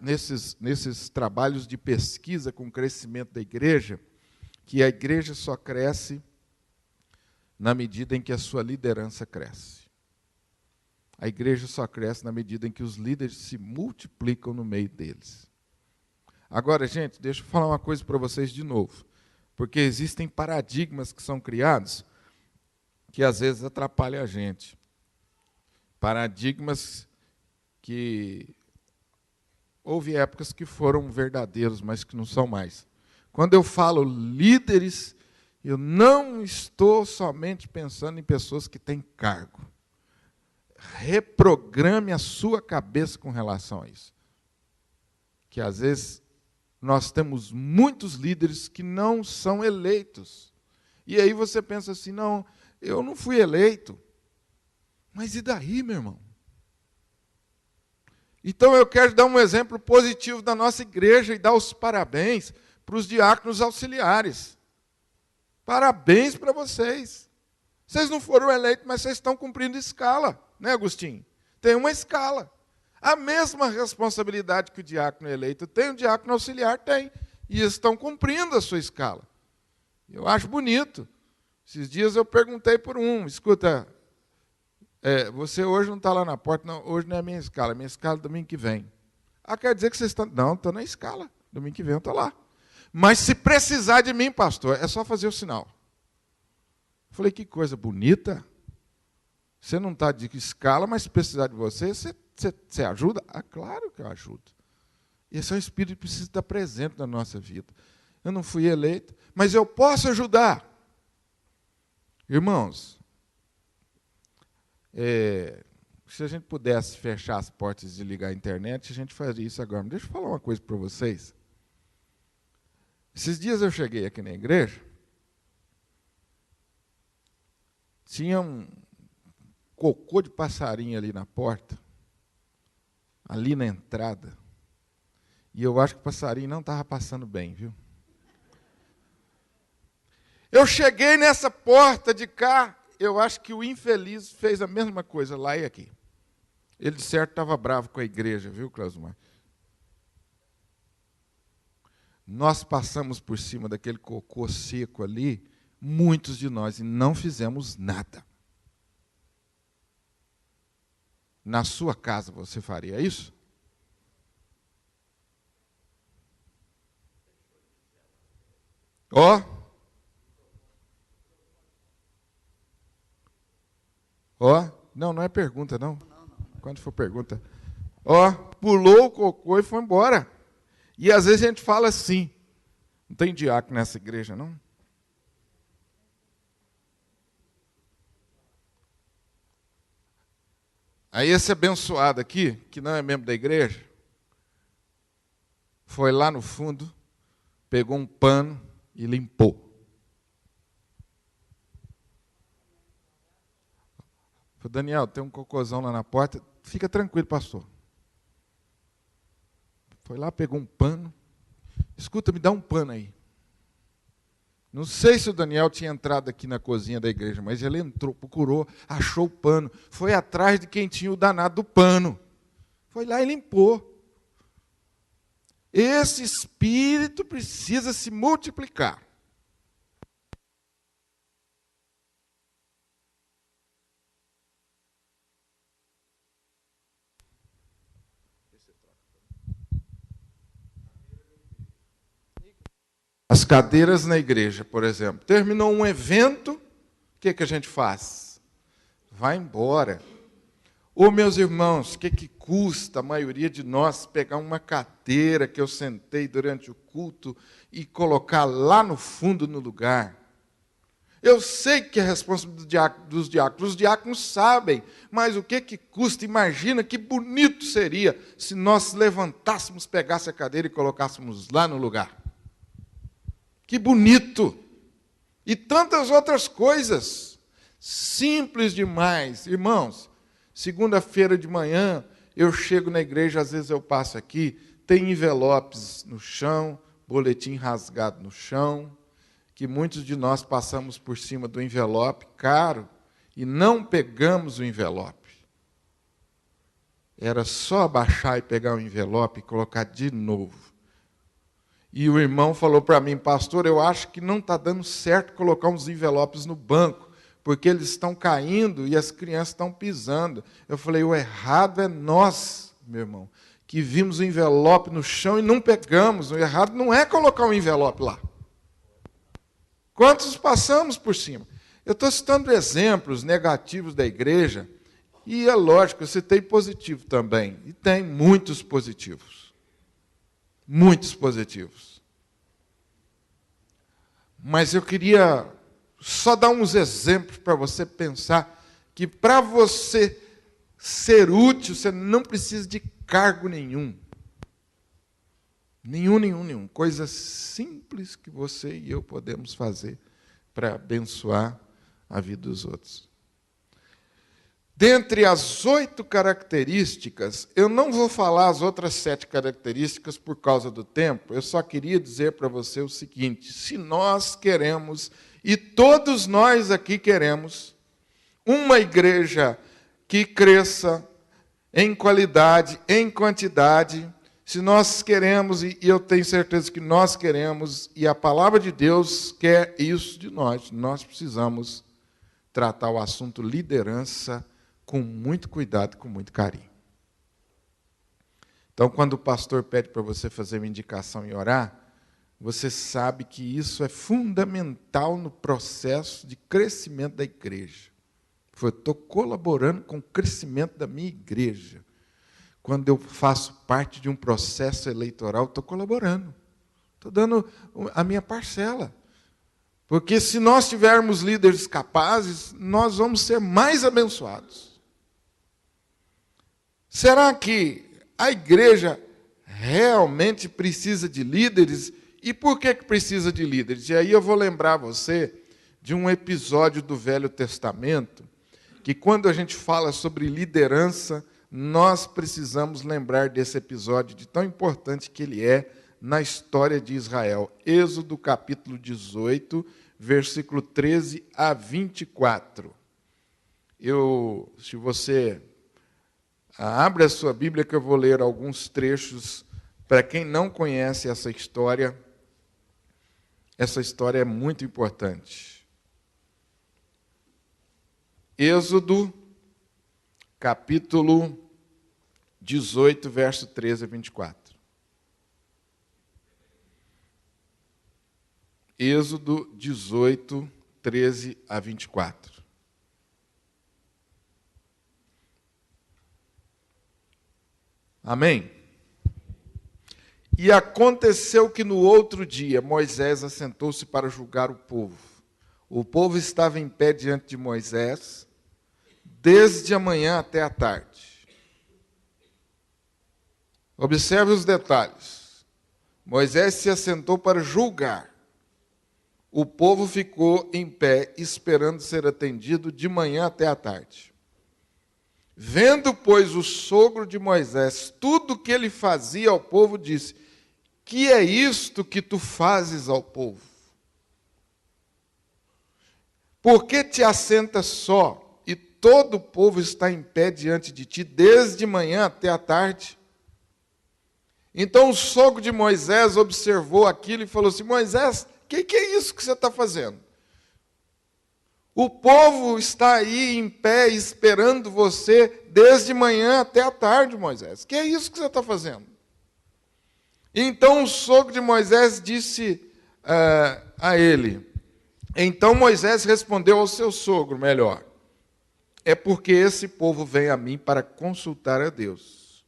nesses trabalhos de pesquisa com o crescimento da igreja, que a igreja só cresce na medida em que a sua liderança cresce. A igreja só cresce na medida em que os líderes se multiplicam no meio deles. Agora, gente, deixa eu falar uma coisa para vocês de novo, porque existem paradigmas que são criados que às vezes atrapalham a gente. Paradigmas que houve épocas que foram verdadeiros, mas que não são mais. Quando eu falo líderes, eu não estou somente pensando em pessoas que têm cargo. Reprograme a sua cabeça com relação a isso. Que às vezes nós temos muitos líderes que não são eleitos. E aí você pensa assim, não, eu não fui eleito. Mas e daí, meu irmão? Então eu quero dar um exemplo positivo da nossa igreja e dar os parabéns para os diáconos auxiliares. Parabéns para vocês. Vocês não foram eleitos, mas vocês estão cumprindo escala, né, Agostinho? Tem uma escala. A mesma responsabilidade que o diácono eleito tem, o diácono auxiliar tem. E estão cumprindo a sua escala. Eu acho bonito. Esses dias eu perguntei por um, escuta, você hoje não está lá na porta, não, hoje não é a minha escala é domingo que vem. Ah, quer dizer que vocês estão... Não, estou na escala, domingo que vem eu estou lá. Mas se precisar de mim, pastor, é só fazer o sinal. Eu falei, que coisa bonita. Você não está de escala, mas se precisar de você ajuda? Ah, claro que eu ajudo. Esse é um espírito que precisa estar presente na nossa vida. Eu não fui eleito, mas eu posso ajudar. Irmãos, se a gente pudesse fechar as portas e ligar a internet, a gente faria isso agora. Mas deixa eu falar uma coisa para vocês. Esses dias eu cheguei aqui na igreja, tinha um cocô de passarinho ali na porta, ali na entrada, e eu acho que o passarinho não estava passando bem, viu? Eu cheguei nessa porta de cá, eu acho que o infeliz fez a mesma coisa lá e aqui. Ele, de certo, estava bravo com a igreja, viu, Clausmar? Nós passamos por cima daquele cocô seco ali, muitos de nós, e não fizemos nada. Na sua casa você faria isso? Ó. Ó. Não, não é pergunta, não. Quando for pergunta. Ó, pulou o cocô e foi embora. E às vezes a gente fala assim, não tem diácono nessa igreja, não? Aí esse abençoado aqui, que não é membro da igreja, foi lá no fundo, pegou um pano e limpou. Falei, Daniel, tem um cocôzão lá na porta, fica tranquilo, pastor. Foi lá, pegou um pano. Escuta, me dá um pano aí. Não sei se o Daniel tinha entrado aqui na cozinha da igreja, mas ele entrou, procurou, achou o pano, foi atrás de quem tinha o danado do pano. Foi lá e limpou. Esse espírito precisa se multiplicar. As cadeiras na igreja, por exemplo. Terminou um evento, o que a gente faz? Vai embora. Ô, meus irmãos, o que custa a maioria de nós pegar uma cadeira que eu sentei durante o culto e colocar lá no fundo no lugar? Eu sei que é responsabilidade dos diáconos, os diáconos sabem, mas o que custa? Imagina que bonito seria se nós levantássemos, pegássemos a cadeira e colocássemos lá no lugar. Que bonito! E tantas outras coisas, simples demais. Irmãos, segunda-feira de manhã, eu chego na igreja, às vezes eu passo aqui, tem envelopes no chão, boletim rasgado no chão, que muitos de nós passamos por cima do envelope caro e não pegamos o envelope. Era só abaixar e pegar o envelope e colocar de novo. E o irmão falou para mim, pastor, eu acho que não está dando certo colocar uns envelopes no banco, porque eles estão caindo e as crianças estão pisando. Eu falei, o errado é nós, meu irmão, que vimos o envelope no chão e não pegamos. O errado não é colocar o envelope lá. Quantos passamos por cima? Eu estou citando exemplos negativos da igreja, e é lógico, eu citei positivo também, e tem muitos positivos. Muitos positivos. Mas eu queria só dar uns exemplos para você pensar que para você ser útil, você não precisa de cargo nenhum. Nenhum. Coisas simples que você e eu podemos fazer para abençoar a vida dos outros. Dentre as 8 características, eu não vou falar as outras 7 características por causa do tempo, eu só queria dizer para você o seguinte: se nós queremos, e todos nós aqui queremos, uma igreja que cresça em qualidade, em quantidade, se nós queremos, e eu tenho certeza que nós queremos, e a palavra de Deus quer isso de nós precisamos tratar o assunto liderança com muito cuidado, com muito carinho. Então, quando o pastor pede para você fazer uma indicação e orar, você sabe que isso é fundamental no processo de crescimento da igreja. Eu estou colaborando com o crescimento da minha igreja. Quando eu faço parte de um processo eleitoral, estou colaborando. Estou dando a minha parcela. Porque se nós tivermos líderes capazes, nós vamos ser mais abençoados. Será que a igreja realmente precisa de líderes? E por que precisa de líderes? E aí eu vou lembrar você de um episódio do Velho Testamento, que quando a gente fala sobre liderança, nós precisamos lembrar desse episódio, de tão importante que ele é na história de Israel. Êxodo capítulo 18, versículo 13 a 24. Se você abre a sua Bíblia, que eu vou ler alguns trechos para quem não conhece essa história. Essa história é muito importante. Êxodo, capítulo 18, verso 13 a 24. Êxodo 18, 13 a 24. Amém? E aconteceu que no outro dia Moisés assentou-se para julgar o povo. O povo estava em pé diante de Moisés, desde a manhã até a tarde. Observe os detalhes. Moisés se assentou para julgar. O povo ficou em pé, esperando ser atendido de manhã até a tarde. Vendo, pois, o sogro de Moisés tudo o que ele fazia ao povo, disse: que é isto que tu fazes ao povo? Por que te assentas só, e todo o povo está em pé diante de ti, desde manhã até a tarde? Então o sogro de Moisés observou aquilo e falou assim: Moisés, o que é isso que você está fazendo? O povo está aí em pé esperando você desde manhã até a tarde, Moisés. Que é isso que você está fazendo? Então o sogro de Moisés disse a ele. Então Moisés respondeu ao seu sogro, melhor: é porque esse povo vem a mim para consultar a Deus.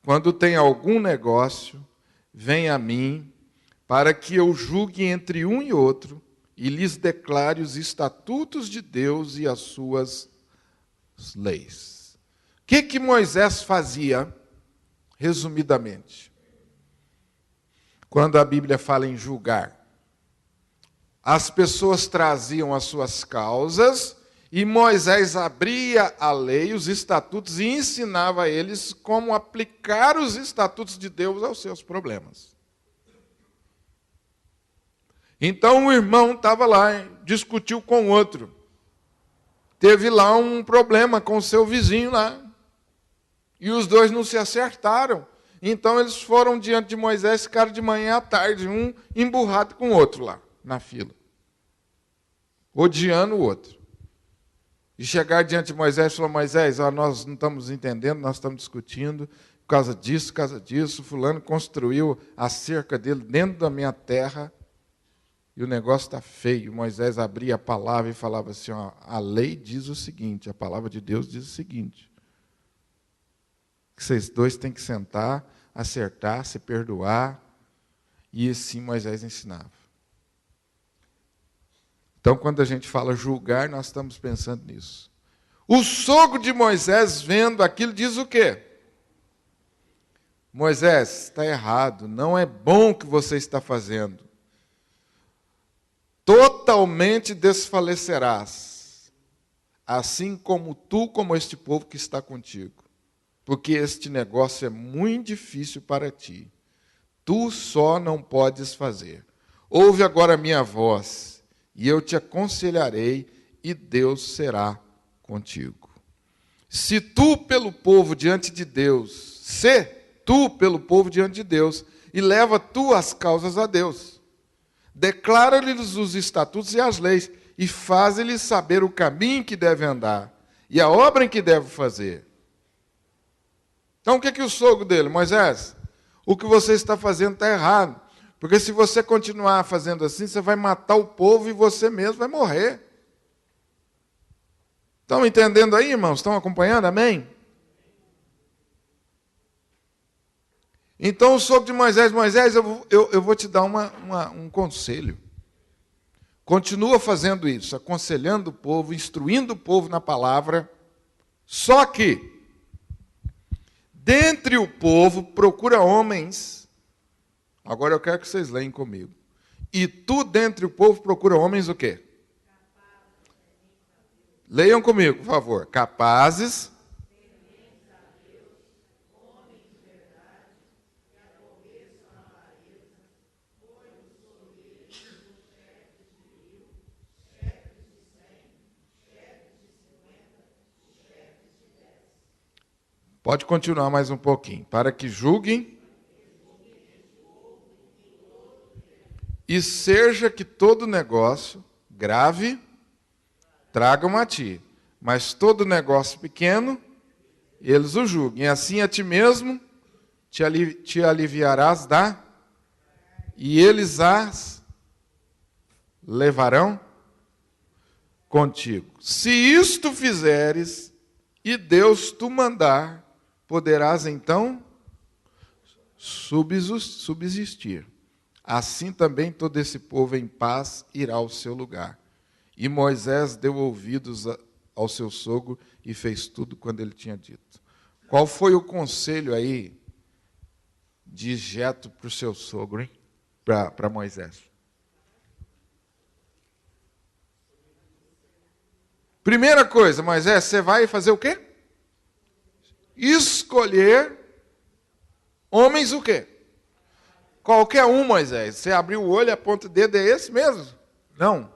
Quando tem algum negócio, vem a mim para que eu julgue entre um e outro, e lhes declare os estatutos de Deus e as suas leis. O que Moisés fazia, resumidamente? Quando a Bíblia fala em julgar, as pessoas traziam as suas causas, e Moisés abria a lei, os estatutos, e ensinava a eles como aplicar os estatutos de Deus aos seus problemas. Então o irmão estava lá, discutiu com o outro. Teve lá um problema com o seu vizinho lá. E os dois não se acertaram. Então eles foram diante de Moisés, ficaram de manhã à tarde, um emburrado com o outro lá, na fila. Odiando o outro. E chegar diante de Moisés e falar, Moisés, ó, nós não estamos entendendo, nós estamos discutindo, por causa disso, fulano construiu a cerca dele dentro da minha terra, e o negócio está feio. Moisés abria a palavra e falava assim, ó, a lei diz o seguinte, a palavra de Deus diz o seguinte, que vocês dois têm que sentar, acertar, se perdoar, e assim Moisés ensinava. Então, quando a gente fala julgar, nós estamos pensando nisso. O sogro de Moisés, vendo aquilo, diz o quê? Moisés, está errado, não é bom o que você está fazendo. Totalmente desfalecerás, assim como tu, como este povo que está contigo. Porque este negócio é muito difícil para ti. Tu só não podes fazer. Ouve agora a minha voz, e eu te aconselharei, e Deus será contigo. Se tu pelo povo diante de Deus, se tu pelo povo diante de Deus, e leva tu as causas a Deus. Declara-lhes os estatutos e as leis, e faz-lhes saber o caminho que deve andar, e a obra em que deve fazer. Então o que é o sogro dele? Moisés, o que você está fazendo está errado. Porque se você continuar fazendo assim, você vai matar o povo e você mesmo vai morrer. Estão entendendo aí, irmãos? Estão acompanhando? Amém? Então o sogro de Moisés, Moisés, eu vou te dar um conselho. Continua fazendo isso, aconselhando o povo, instruindo o povo na palavra. Só que, dentre o povo, procura homens. Agora eu quero que vocês leem comigo. E tu, dentre o povo, procura homens o quê? Leiam comigo, por favor. Capazes. Pode continuar mais um pouquinho. Para que julguem. E seja que todo negócio grave tragam a ti. Mas todo negócio pequeno, eles o julguem. E assim a ti mesmo te aliviarás da... E eles as levarão contigo. Se isto fizeres, e Deus tu mandar, poderás então subsistir. Assim também todo esse povo em paz irá ao seu lugar. E Moisés deu ouvidos ao seu sogro e fez tudo quando ele tinha dito. Qual foi o conselho aí de Jetro para o seu sogro, hein? Para Moisés? Primeira coisa, Moisés, você vai fazer o quê? Escolher homens o quê? Qualquer um, Moisés. Você abriu o olho e aponta o dedo, é esse mesmo? Não.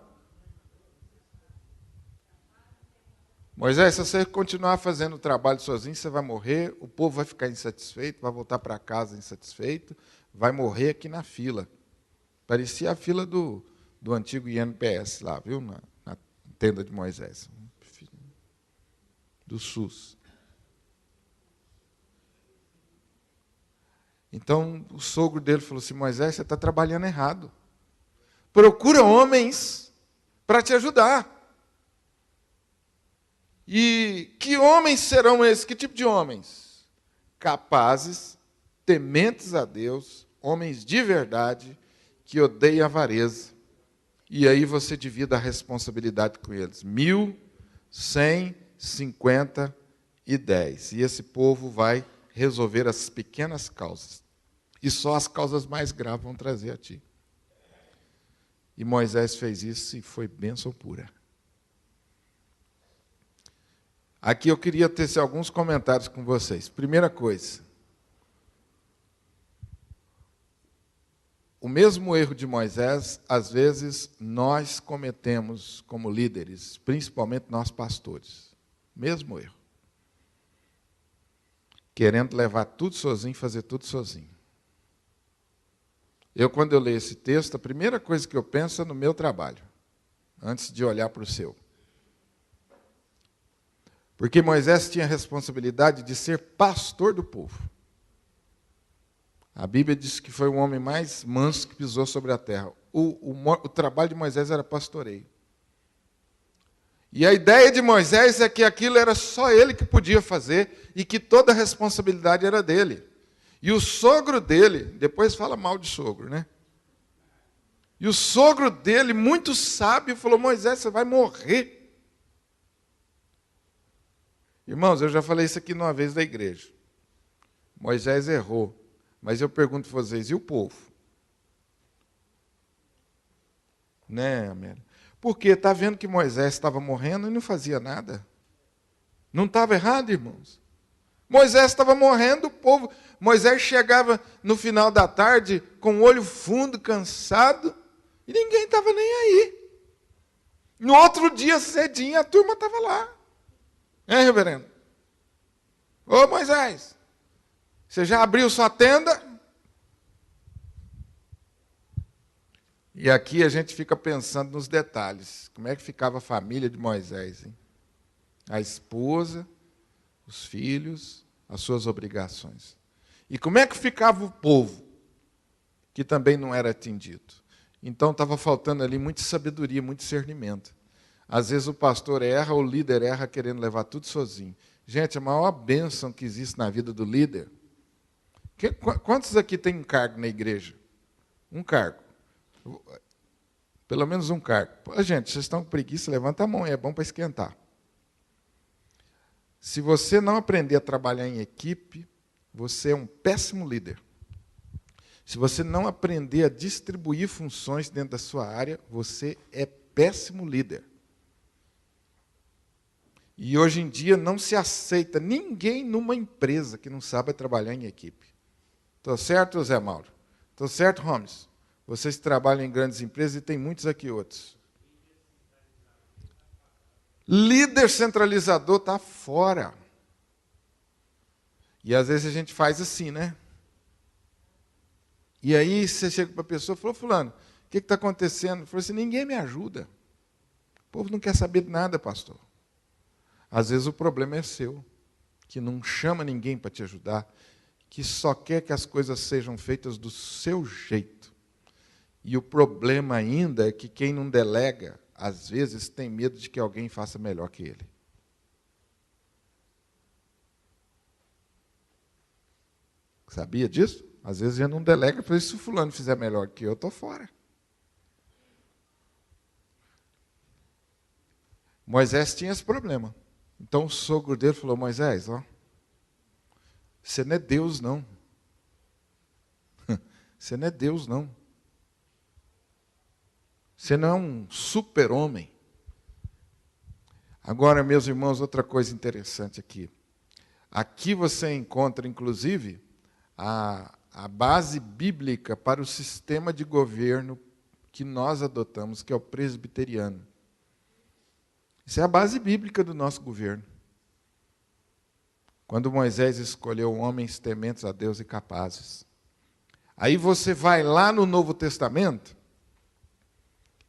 Moisés, se você continuar fazendo o trabalho sozinho, você vai morrer, o povo vai ficar insatisfeito, vai voltar para casa insatisfeito, vai morrer aqui na fila. Parecia a fila do antigo INPS lá, viu? Na tenda de Moisés. Do SUS. Então, o sogro dele falou assim, Moisés, você está trabalhando errado. Procura homens para te ajudar. E que homens serão esses? Que tipo de homens? Capazes, tementes a Deus, homens de verdade, que odeiam a avareza. E aí você divida a responsabilidade com eles. 1.150 e esse povo vai resolver as pequenas causas. E só as causas mais graves vão trazer a ti. E Moisés fez isso e foi bênção pura. Aqui eu queria tecer alguns comentários com vocês. Primeira coisa. O mesmo erro de Moisés, às vezes, nós cometemos como líderes, principalmente nós pastores. Mesmo erro. Querendo levar tudo sozinho, fazer tudo sozinho. Quando eu leio esse texto, a primeira coisa que eu penso é no meu trabalho, antes de olhar para o seu. Porque Moisés tinha a responsabilidade de ser pastor do povo. A Bíblia diz que foi o homem mais manso que pisou sobre a terra. O trabalho de Moisés era pastoreio. E a ideia de Moisés é que aquilo era só ele que podia fazer e que toda a responsabilidade era dele. E o sogro dele, depois fala mal de sogro, né? E o sogro dele, muito sábio, falou: Moisés, você vai morrer. Irmãos, eu já falei isso aqui uma vez da igreja. Moisés errou. Mas eu pergunto para vocês, e o povo? Né, Amélia? Porque está vendo que Moisés estava morrendo e não fazia nada. Não estava errado, irmãos? Moisés estava morrendo, o povo... Moisés chegava no final da tarde com o olho fundo, cansado, e ninguém estava nem aí. No outro dia, cedinho, a turma estava lá. Reverendo? Ô, Moisés, você já abriu sua tenda? E aqui a gente fica pensando nos detalhes. Como é que ficava a família de Moisés, hein? A esposa, os filhos, as suas obrigações. E como é que ficava o povo, que também não era atendido? Então estava faltando ali muita sabedoria, muito discernimento. Às vezes o pastor erra, o líder erra querendo levar tudo sozinho. Gente, a maior bênção que existe na vida do líder... Quantos aqui tem um cargo na igreja? Um cargo. Pelo menos um cargo. Pô, gente, vocês estão com preguiça, levanta a mão, é bom para esquentar. Se você não aprender a trabalhar em equipe, você é um péssimo líder. Se você não aprender a distribuir funções dentro da sua área, você é péssimo líder. E hoje em dia não se aceita ninguém numa empresa que não saiba trabalhar em equipe. Estou certo, Zé Mauro? Estou certo, Holmes? Vocês trabalham em grandes empresas e tem muitos aqui outros. Líder centralizador está fora. E às vezes a gente faz assim, né? E aí você chega para a pessoa e fala: fulano, o que está acontecendo? Ele falou assim: ninguém me ajuda. O povo não quer saber de nada, pastor. Às vezes o problema é seu, que não chama ninguém para te ajudar, que só quer que as coisas sejam feitas do seu jeito. E o problema ainda é que quem não delega, às vezes, tem medo de que alguém faça melhor que ele. Sabia disso? Às vezes já não delega, por isso se o fulano fizer melhor que eu estou fora. Moisés tinha esse problema. Então o sogro dele falou: Moisés, ó, você não é Deus, não. Você não é Deus, não. Você não é um super-homem. Agora, meus irmãos, outra coisa interessante aqui. Aqui você encontra, inclusive, a base bíblica para o sistema de governo que nós adotamos, que é o presbiteriano. Isso é a base bíblica do nosso governo. Quando Moisés escolheu homens tementes a Deus e capazes. Aí você vai lá no Novo Testamento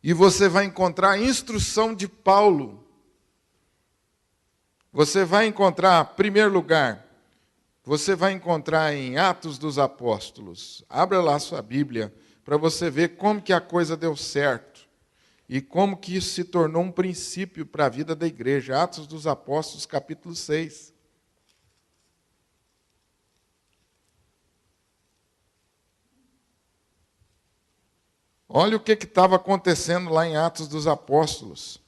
e você vai encontrar a instrução de Paulo. Você vai encontrar, em primeiro lugar, você vai encontrar em Atos dos Apóstolos. Abra lá a sua Bíblia para você ver como que a coisa deu certo. E como que isso se tornou um princípio para a vida da igreja. Atos dos Apóstolos, capítulo 6. Olha o que estava acontecendo lá em Atos dos Apóstolos.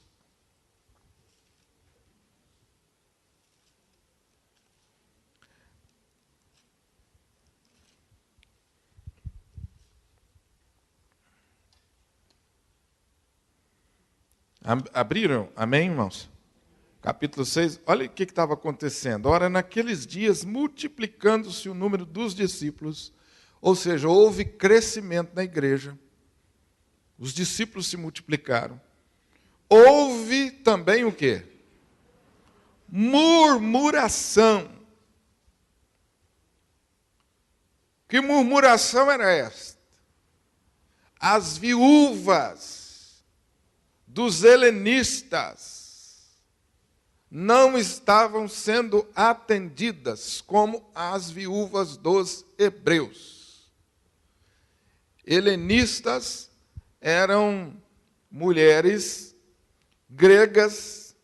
Abriram? Amém, irmãos? Capítulo 6, olha o que estava acontecendo. Ora, naqueles dias, multiplicando-se o número dos discípulos, ou seja, houve crescimento na igreja. Os discípulos se multiplicaram. Houve também o quê? Murmuração. Que murmuração era esta? As viúvas dos helenistas, não estavam sendo atendidas como as viúvas dos hebreus. Helenistas eram mulheres gregas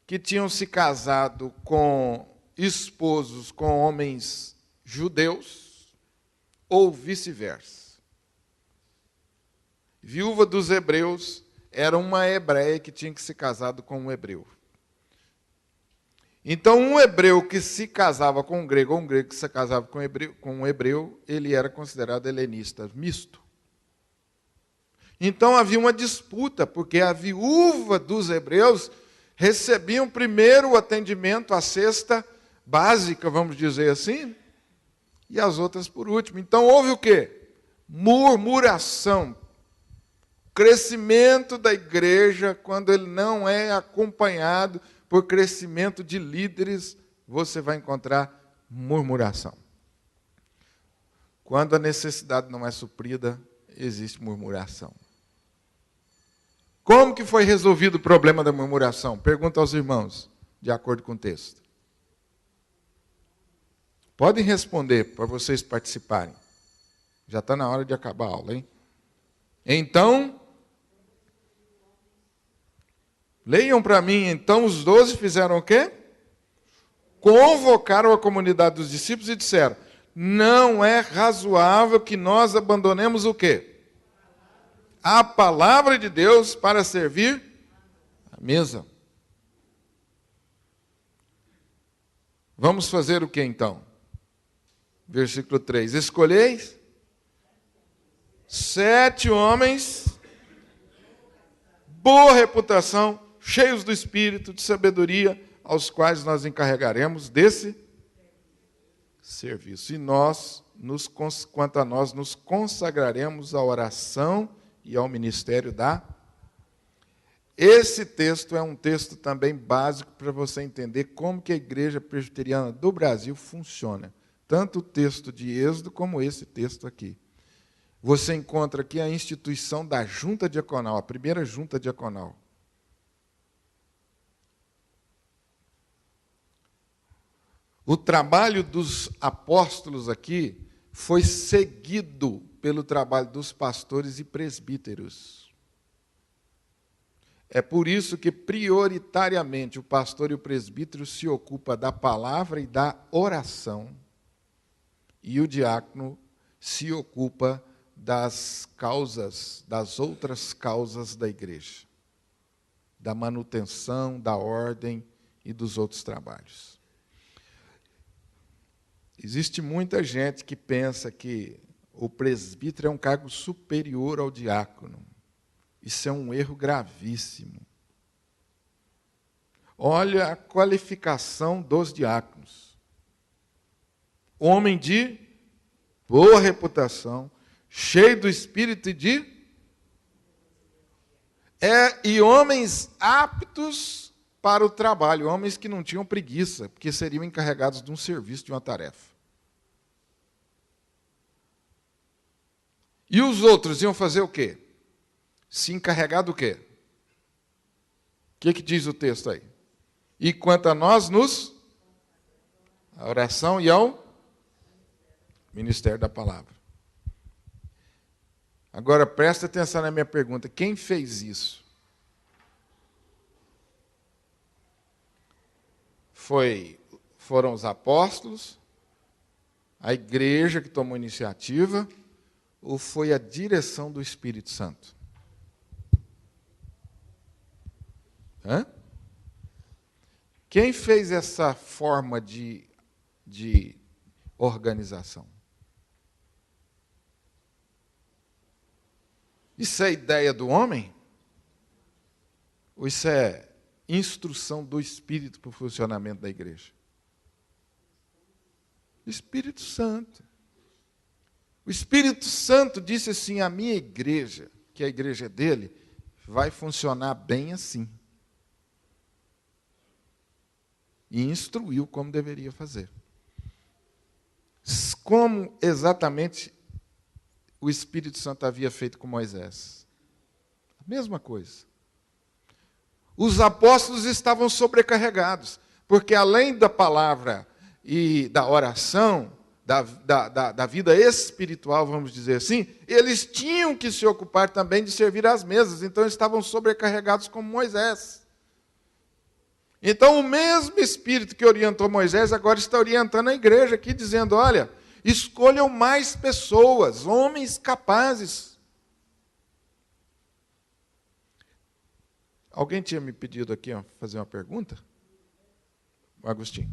que tinham se casado com esposos com homens judeus ou vice-versa. Viúva dos hebreus era uma hebreia que tinha que se casado com um hebreu. Então, um hebreu que se casava com um grego, ou um grego que se casava com um hebreu, ele era considerado helenista misto. Então, havia uma disputa, porque a viúva dos hebreus recebiam primeiro o atendimento, a cesta básica, vamos dizer assim, e as outras por último. Então, houve o quê? Murmuração. Crescimento da igreja, quando ele não é acompanhado por crescimento de líderes, você vai encontrar murmuração. Quando a necessidade não é suprida, existe murmuração. Como que foi resolvido o problema da murmuração? Pergunta aos irmãos, de acordo com o texto. Podem responder para vocês participarem. Já está na hora de acabar a aula, hein? Então, leiam para mim, então os 12 fizeram o quê? Convocaram a comunidade dos discípulos e disseram, não é razoável que nós abandonemos o quê? A palavra de Deus para servir a mesa. Vamos fazer o que então? Versículo 3. Escolheis 7 homens, boa reputação, cheios do Espírito, de sabedoria, aos quais nós encarregaremos desse serviço. E nós, quanto a nós, nos consagraremos à oração e ao ministério da... Esse texto é um texto também básico para você entender como que a igreja presbiteriana do Brasil funciona. Tanto o texto de Êxodo como esse texto aqui. Você encontra aqui a instituição da junta diaconal, a primeira junta diaconal. O trabalho dos apóstolos aqui foi seguido pelo trabalho dos pastores e presbíteros. É por isso que, prioritariamente, o pastor e o presbítero se ocupam da palavra e da oração, e o diácono se ocupa das causas, das outras causas da igreja, da manutenção, da ordem e dos outros trabalhos. Existe muita gente que pensa que o presbítero é um cargo superior ao diácono. Isso é um erro gravíssimo. Olha a qualificação dos diáconos. Homem de boa reputação, cheio do Espírito e homens aptos para o trabalho, homens que não tinham preguiça, porque seriam encarregados de um serviço, de uma tarefa. E os outros iam fazer o quê? Se encarregar do quê? O que diz o texto aí? E quanto a nós, a oração e ao ministério da palavra. Agora, presta atenção na minha pergunta. Quem fez isso? Foram os apóstolos, a igreja que tomou iniciativa, ou foi a direção do Espírito Santo? Hã? Quem fez essa forma de organização? Isso é ideia do homem? Ou isso é instrução do Espírito para o funcionamento da igreja? Espírito Santo. O Espírito Santo disse assim, a minha igreja, que a igreja dele, vai funcionar bem assim. E instruiu como deveria fazer. Como exatamente o Espírito Santo havia feito com Moisés? A mesma coisa. Os apóstolos estavam sobrecarregados, porque além da palavra e da oração, da vida espiritual, vamos dizer assim, eles tinham que se ocupar também de servir às mesas, então eles estavam sobrecarregados como Moisés. Então o mesmo Espírito que orientou Moisés agora está orientando a igreja aqui, dizendo, olha, escolham mais pessoas, homens capazes. Alguém tinha me pedido aqui fazer uma pergunta? Agostinho.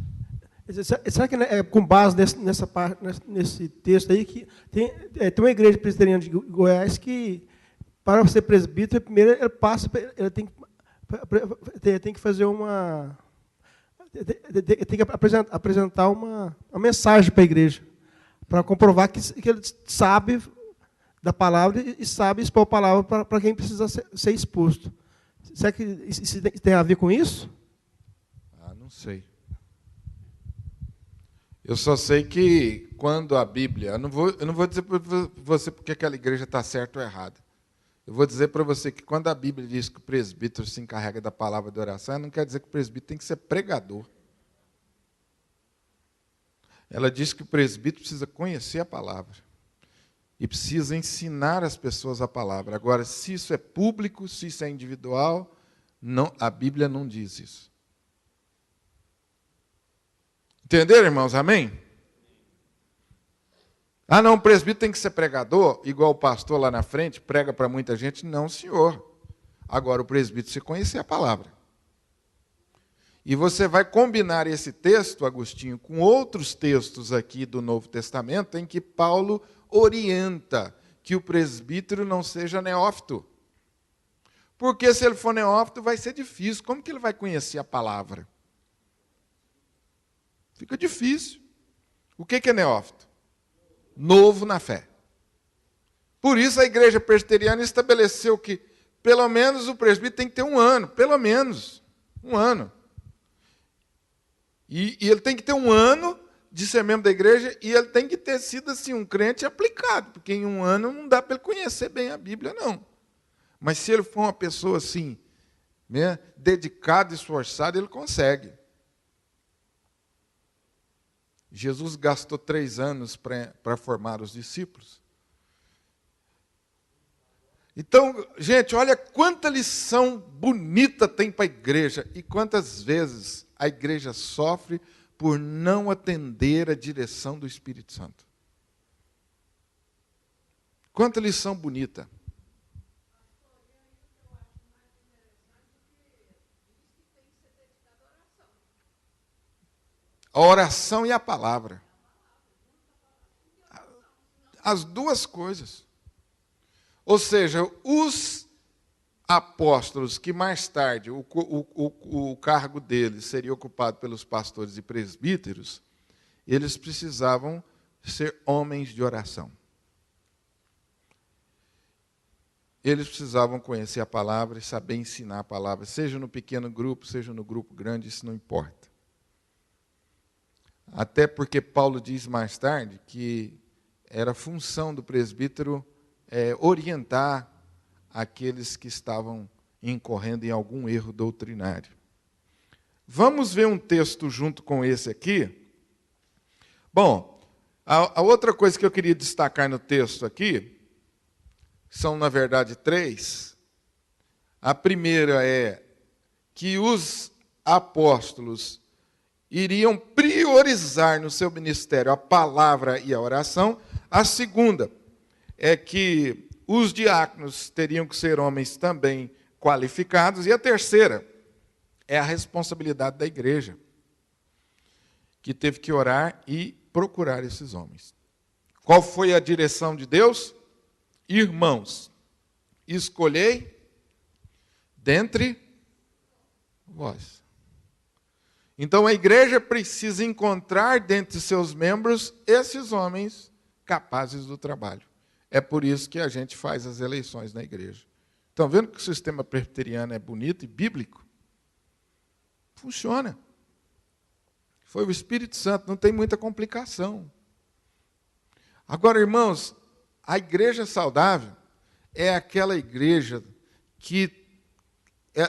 Será que é com base nesse texto aí que tem uma igreja presbiteriana de Goiás que, para ser presbítero, primeiro ele tem que fazer tem que apresentar uma mensagem para a igreja, para comprovar que ele sabe da palavra e sabe expor a palavra para quem precisa ser exposto. Será que isso tem a ver com isso? Não sei. Eu só sei que quando a Bíblia... Eu não vou dizer para você porque aquela igreja está certa ou errada. Eu vou dizer para você que quando a Bíblia diz que o presbítero se encarrega da palavra de oração, não quer dizer que o presbítero tem que ser pregador. Ela diz que o presbítero precisa conhecer a palavra e precisa ensinar as pessoas a palavra. Agora, se isso é público, se isso é individual, não, a Bíblia não diz isso. Entenderam, irmãos? Amém? Não, o presbítero tem que ser pregador, igual o pastor lá na frente, prega para muita gente. Não, senhor. Agora, o presbítero precisa conhecer a palavra. E você vai combinar esse texto, Agostinho, com outros textos aqui do Novo Testamento, em que Paulo orienta que o presbítero não seja neófito. Porque se ele for neófito, vai ser difícil. Como que ele vai conhecer a palavra? Fica difícil. O que é neófito? Novo na fé. Por isso a igreja presbiteriana estabeleceu que, pelo menos, o presbítero tem que ter 1 ano. Pelo menos 1 ano. E ele tem que ter 1 ano de ser membro da igreja e ele tem que ter sido assim, um crente aplicado, porque em 1 ano não dá para ele conhecer bem a Bíblia, não. Mas se ele for uma pessoa assim, né, dedicada, esforçada, ele consegue. Jesus gastou 3 anos para formar os discípulos. Então, gente, olha quanta lição bonita tem para a igreja e quantas vezes a igreja sofre por não atender a direção do Espírito Santo. Quanta lição bonita. A oração e a palavra. As duas coisas. Ou seja, os apóstolos que mais tarde o cargo deles seria ocupado pelos pastores e presbíteros, eles precisavam ser homens de oração. Eles precisavam conhecer a palavra e saber ensinar a palavra, seja no pequeno grupo, seja no grupo grande, isso não importa. Até porque Paulo diz mais tarde que era função do presbítero orientar aqueles que estavam incorrendo em algum erro doutrinário. Vamos ver um texto junto com esse aqui. Bom, a outra coisa que eu queria destacar no texto aqui, são na verdade 3. A primeira é que os apóstolos iriam priorizar no seu ministério a palavra e a oração. A segunda é que os diáconos teriam que ser homens também qualificados. E a terceira é a responsabilidade da igreja, que teve que orar e procurar esses homens. Qual foi a direção de Deus? Irmãos, escolhei dentre vós. Então a igreja precisa encontrar dentre seus membros esses homens capazes do trabalho. É por isso que a gente faz as eleições na igreja. Estão vendo que o sistema presbiteriano é bonito e bíblico? Funciona. Foi o Espírito Santo, não tem muita complicação. Agora, irmãos, a igreja saudável é aquela igreja que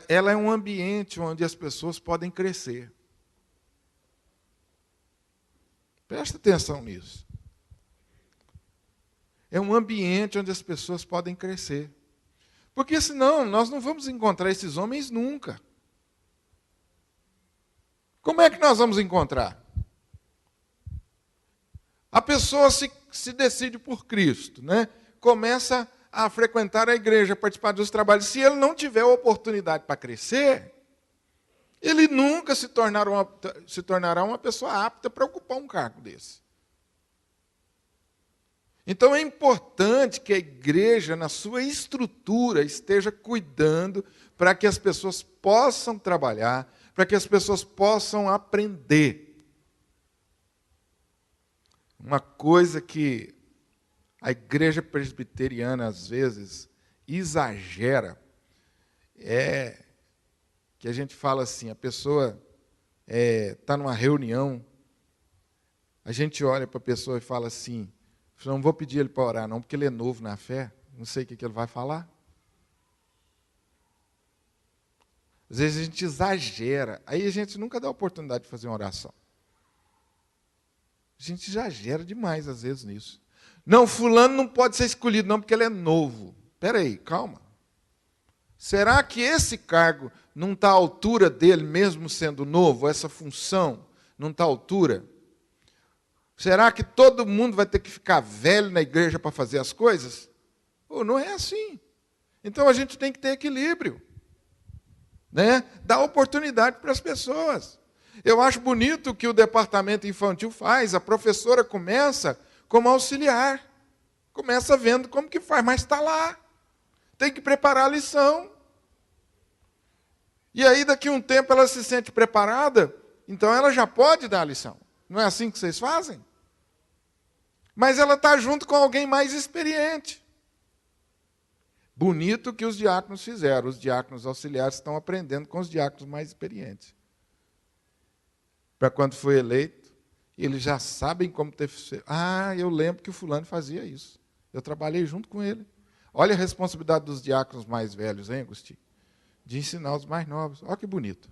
ela é um ambiente onde as pessoas podem crescer. Presta atenção nisso. É um ambiente onde as pessoas podem crescer. Porque senão nós não vamos encontrar esses homens nunca. Como é que nós vamos encontrar? A pessoa se decide por Cristo, né? Começa a frequentar a igreja, participar dos trabalhos. Se ele não tiver oportunidade para crescer, ele nunca se tornará uma pessoa apta para ocupar um cargo desse. Então é importante que a igreja, na sua estrutura, esteja cuidando para que as pessoas possam trabalhar, para que as pessoas possam aprender. Uma coisa que a igreja presbiteriana, às vezes, exagera, é que a gente fala assim, a pessoa está numa reunião, a gente olha para a pessoa e fala assim, não vou pedir ele para orar não, porque ele é novo na fé, não sei o que ele vai falar. Às vezes a gente exagera, aí a gente nunca dá a oportunidade de fazer uma oração. A gente exagera demais, às vezes, nisso. Não, fulano não pode ser escolhido não, porque ele é novo. Espera aí, calma. Será que esse cargo não está à altura dele, mesmo sendo novo? Essa função não está à altura? Será que todo mundo vai ter que ficar velho na igreja para fazer as coisas? Ou não é assim. Então a gente tem que ter equilíbrio, né? Dar oportunidade para as pessoas. Eu acho bonito o que o departamento infantil faz. A professora começa como auxiliar. Começa vendo como que faz, mas está lá. Tem que preparar a lição. E aí, daqui a um tempo, ela se sente preparada, então ela já pode dar a lição. Não é assim que vocês fazem? Mas ela está junto com alguém mais experiente. Bonito o que os diáconos fizeram. Os diáconos auxiliares estão aprendendo com os diáconos mais experientes. Para quando foi eleito, eles já sabem como ter... Ah, eu lembro que o fulano fazia isso. Eu trabalhei junto com ele. Olha a responsabilidade dos diáconos mais velhos, hein, Agostinho? De ensinar os mais novos. Olha que bonito.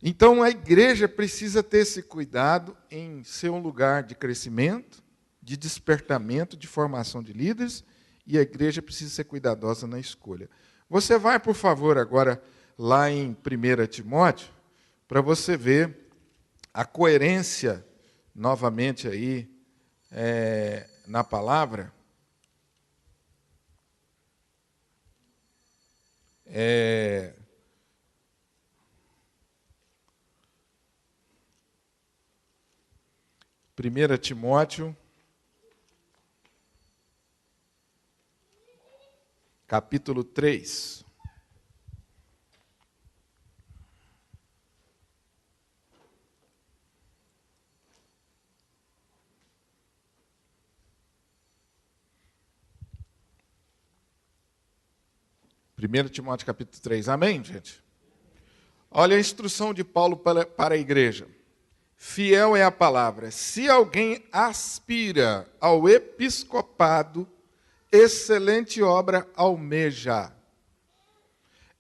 Então, a igreja precisa ter esse cuidado em ser um lugar de crescimento, de despertamento, de formação de líderes, e a igreja precisa ser cuidadosa na escolha. Você vai, por favor, agora lá em 1 Timóteo, para você ver a coerência, novamente aí, na palavra. 1 Timóteo, capítulo 3. Primeiro Timóteo, capítulo 3. Amém, gente? Olha a instrução de Paulo para a igreja. Fiel é a palavra. Se alguém aspira ao episcopado, excelente obra almeja.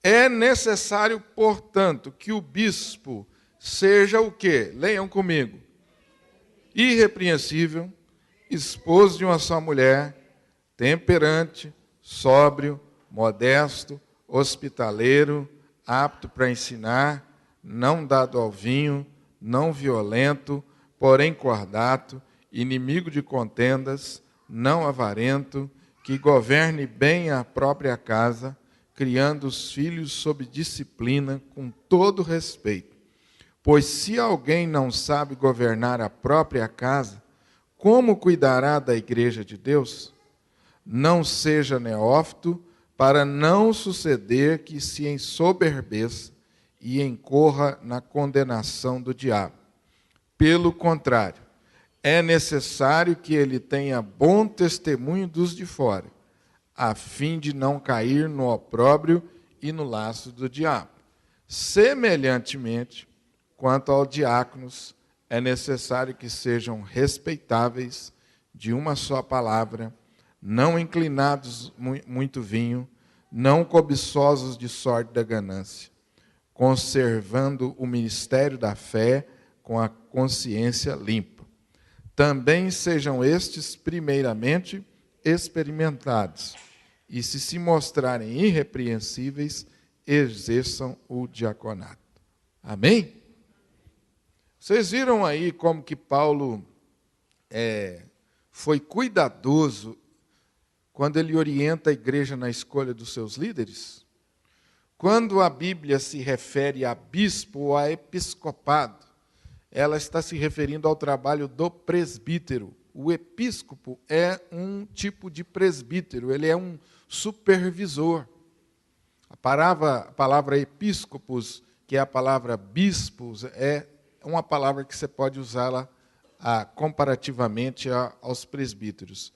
É necessário, portanto, que o bispo seja o quê? Leiam comigo. Irrepreensível, esposo de uma só mulher, temperante, sóbrio, modesto, hospitaleiro, apto para ensinar, não dado ao vinho, não violento, porém cordato, inimigo de contendas, não avarento, que governe bem a própria casa, criando os filhos sob disciplina, com todo respeito. Pois se alguém não sabe governar a própria casa, como cuidará da igreja de Deus? Não seja neófito, para não suceder que se ensoberbeça e incorra na condenação do diabo. Pelo contrário, é necessário que ele tenha bom testemunho dos de fora, a fim de não cair no opróbrio e no laço do diabo. Semelhantemente, quanto aos diáconos, é necessário que sejam respeitáveis, de uma só palavra, não inclinados muito vinho, não cobiçosos de sorte da ganância, conservando o ministério da fé com a consciência limpa. Também sejam estes, primeiramente, experimentados, e se mostrarem irrepreensíveis, exerçam o diaconato. Amém? Vocês viram aí como que Paulo foi cuidadoso quando ele orienta a igreja na escolha dos seus líderes? Quando a Bíblia se refere a bispo ou a episcopado, ela está se referindo ao trabalho do presbítero. O episcopo é um tipo de presbítero, ele é um supervisor. A palavra episcopos, que é a palavra bispos, é uma palavra que você pode usá-la comparativamente aos presbíteros.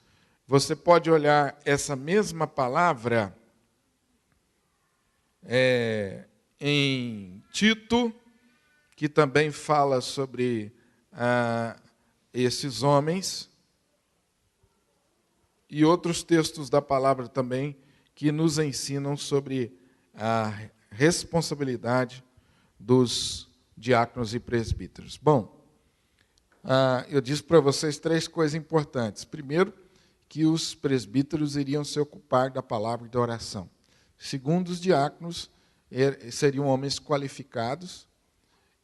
Você pode olhar essa mesma palavra em Tito, que também fala sobre esses homens, e outros textos da palavra também que nos ensinam sobre a responsabilidade dos diáconos e presbíteros. Bom, eu disse para vocês 3 coisas importantes. Primeiro, que os presbíteros iriam se ocupar da palavra e da oração. Segundo, os diáconos seriam homens qualificados.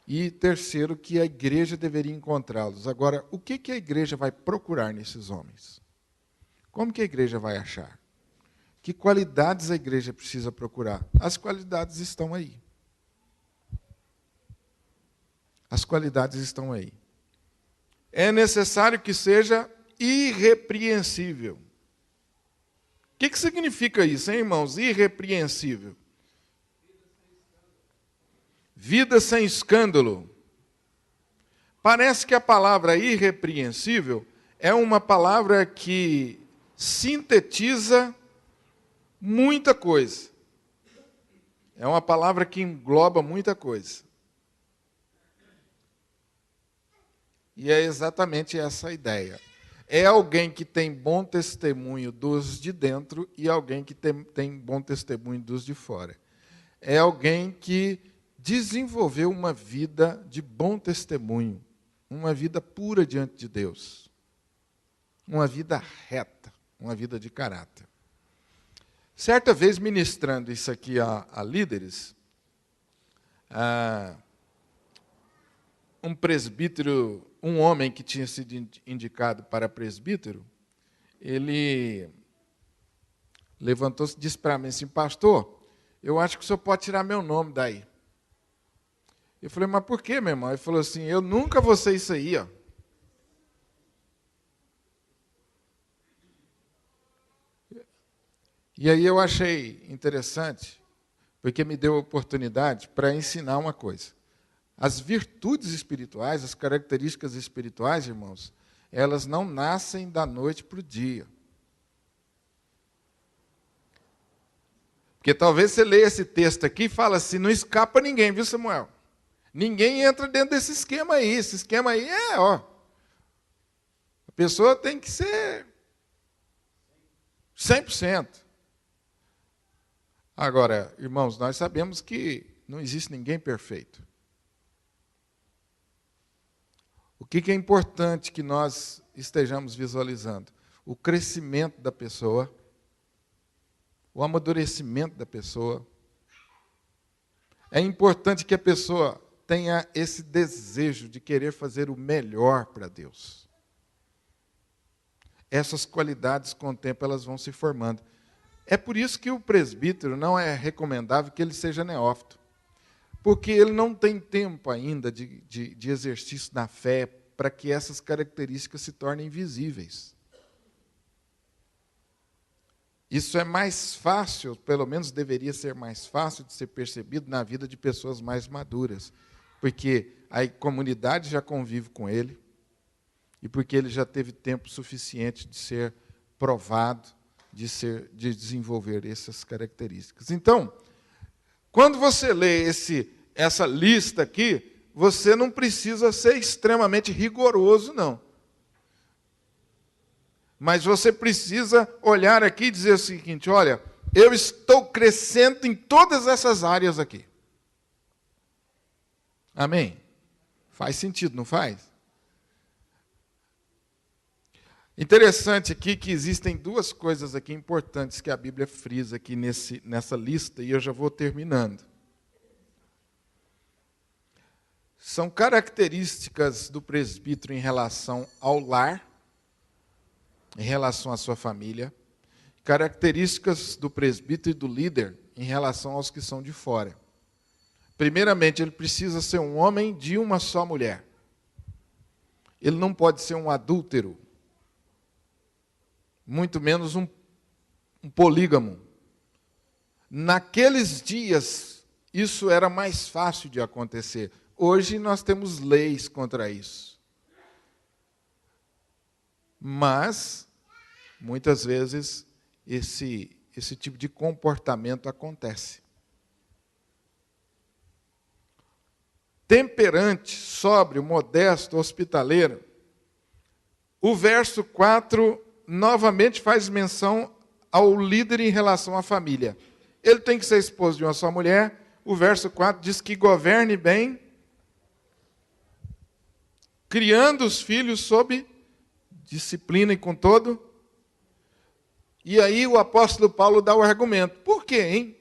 E terceiro, que a igreja deveria encontrá-los. Agora, o que a igreja vai procurar nesses homens? Como que a igreja vai achar? Que qualidades a igreja precisa procurar? As qualidades estão aí. As qualidades estão aí. É necessário que seja irrepreensível. O que significa isso, hein, irmãos? Irrepreensível. Vida sem escândalo. Parece que a palavra irrepreensível é uma palavra que sintetiza muita coisa. É uma palavra que engloba muita coisa. E é exatamente essa a ideia. É alguém que tem bom testemunho dos de dentro e alguém que tem bom testemunho dos de fora. É alguém que desenvolveu uma vida de bom testemunho, uma vida pura diante de Deus, uma vida reta, uma vida de caráter. Certa vez, ministrando isso aqui a líderes, um presbítero, um homem que tinha sido indicado para presbítero, ele levantou-se e disse para mim assim: pastor, eu acho que o senhor pode tirar meu nome daí. Eu falei: mas por quê, meu irmão? Ele falou assim: eu nunca vou ser isso aí, ó. E aí eu achei interessante, porque me deu a oportunidade para ensinar uma coisa. As virtudes espirituais, as características espirituais, irmãos, elas não nascem da noite para o dia. Porque talvez você leia esse texto aqui e fala assim: não escapa ninguém, viu, Samuel? Ninguém entra dentro desse esquema aí. Esse esquema aí a pessoa tem que ser 100%. Agora, irmãos, nós sabemos que não existe ninguém perfeito. O que é importante que nós estejamos visualizando? O crescimento da pessoa, o amadurecimento da pessoa. É importante que a pessoa tenha esse desejo de querer fazer o melhor para Deus. Essas qualidades, com o tempo, elas vão se formando. É por isso que o presbítero não é recomendável que ele seja neófito, porque ele não tem tempo ainda de exercício na fé para que essas características se tornem visíveis. Isso é mais fácil, pelo menos deveria ser mais fácil de ser percebido na vida de pessoas mais maduras, porque a comunidade já convive com ele e porque ele já teve tempo suficiente de ser provado, de desenvolver essas características. Então, quando você lê essa lista aqui, você não precisa ser extremamente rigoroso, não. Mas você precisa olhar aqui e dizer o seguinte: olha, eu estou crescendo em todas essas áreas aqui. Amém? Faz sentido, não faz? Interessante aqui que existem duas coisas aqui importantes que a Bíblia frisa aqui nessa lista, e eu já vou terminando. São características do presbítero em relação ao lar, em relação à sua família, características do presbítero e do líder em relação aos que são de fora. Primeiramente, ele precisa ser um homem de uma só mulher. Ele não pode ser um adúltero, muito menos um polígamo. Naqueles dias, isso era mais fácil de acontecer. Hoje nós temos leis contra isso. Mas, muitas vezes, esse tipo de comportamento acontece. Temperante, sóbrio, modesto, hospitaleiro. O verso 4 novamente faz menção ao líder em relação à família. Ele tem que ser esposo de uma só mulher. O verso 4 diz que governe bem, criando os filhos sob disciplina e com todo. E aí o apóstolo Paulo dá o argumento. Por quê, hein?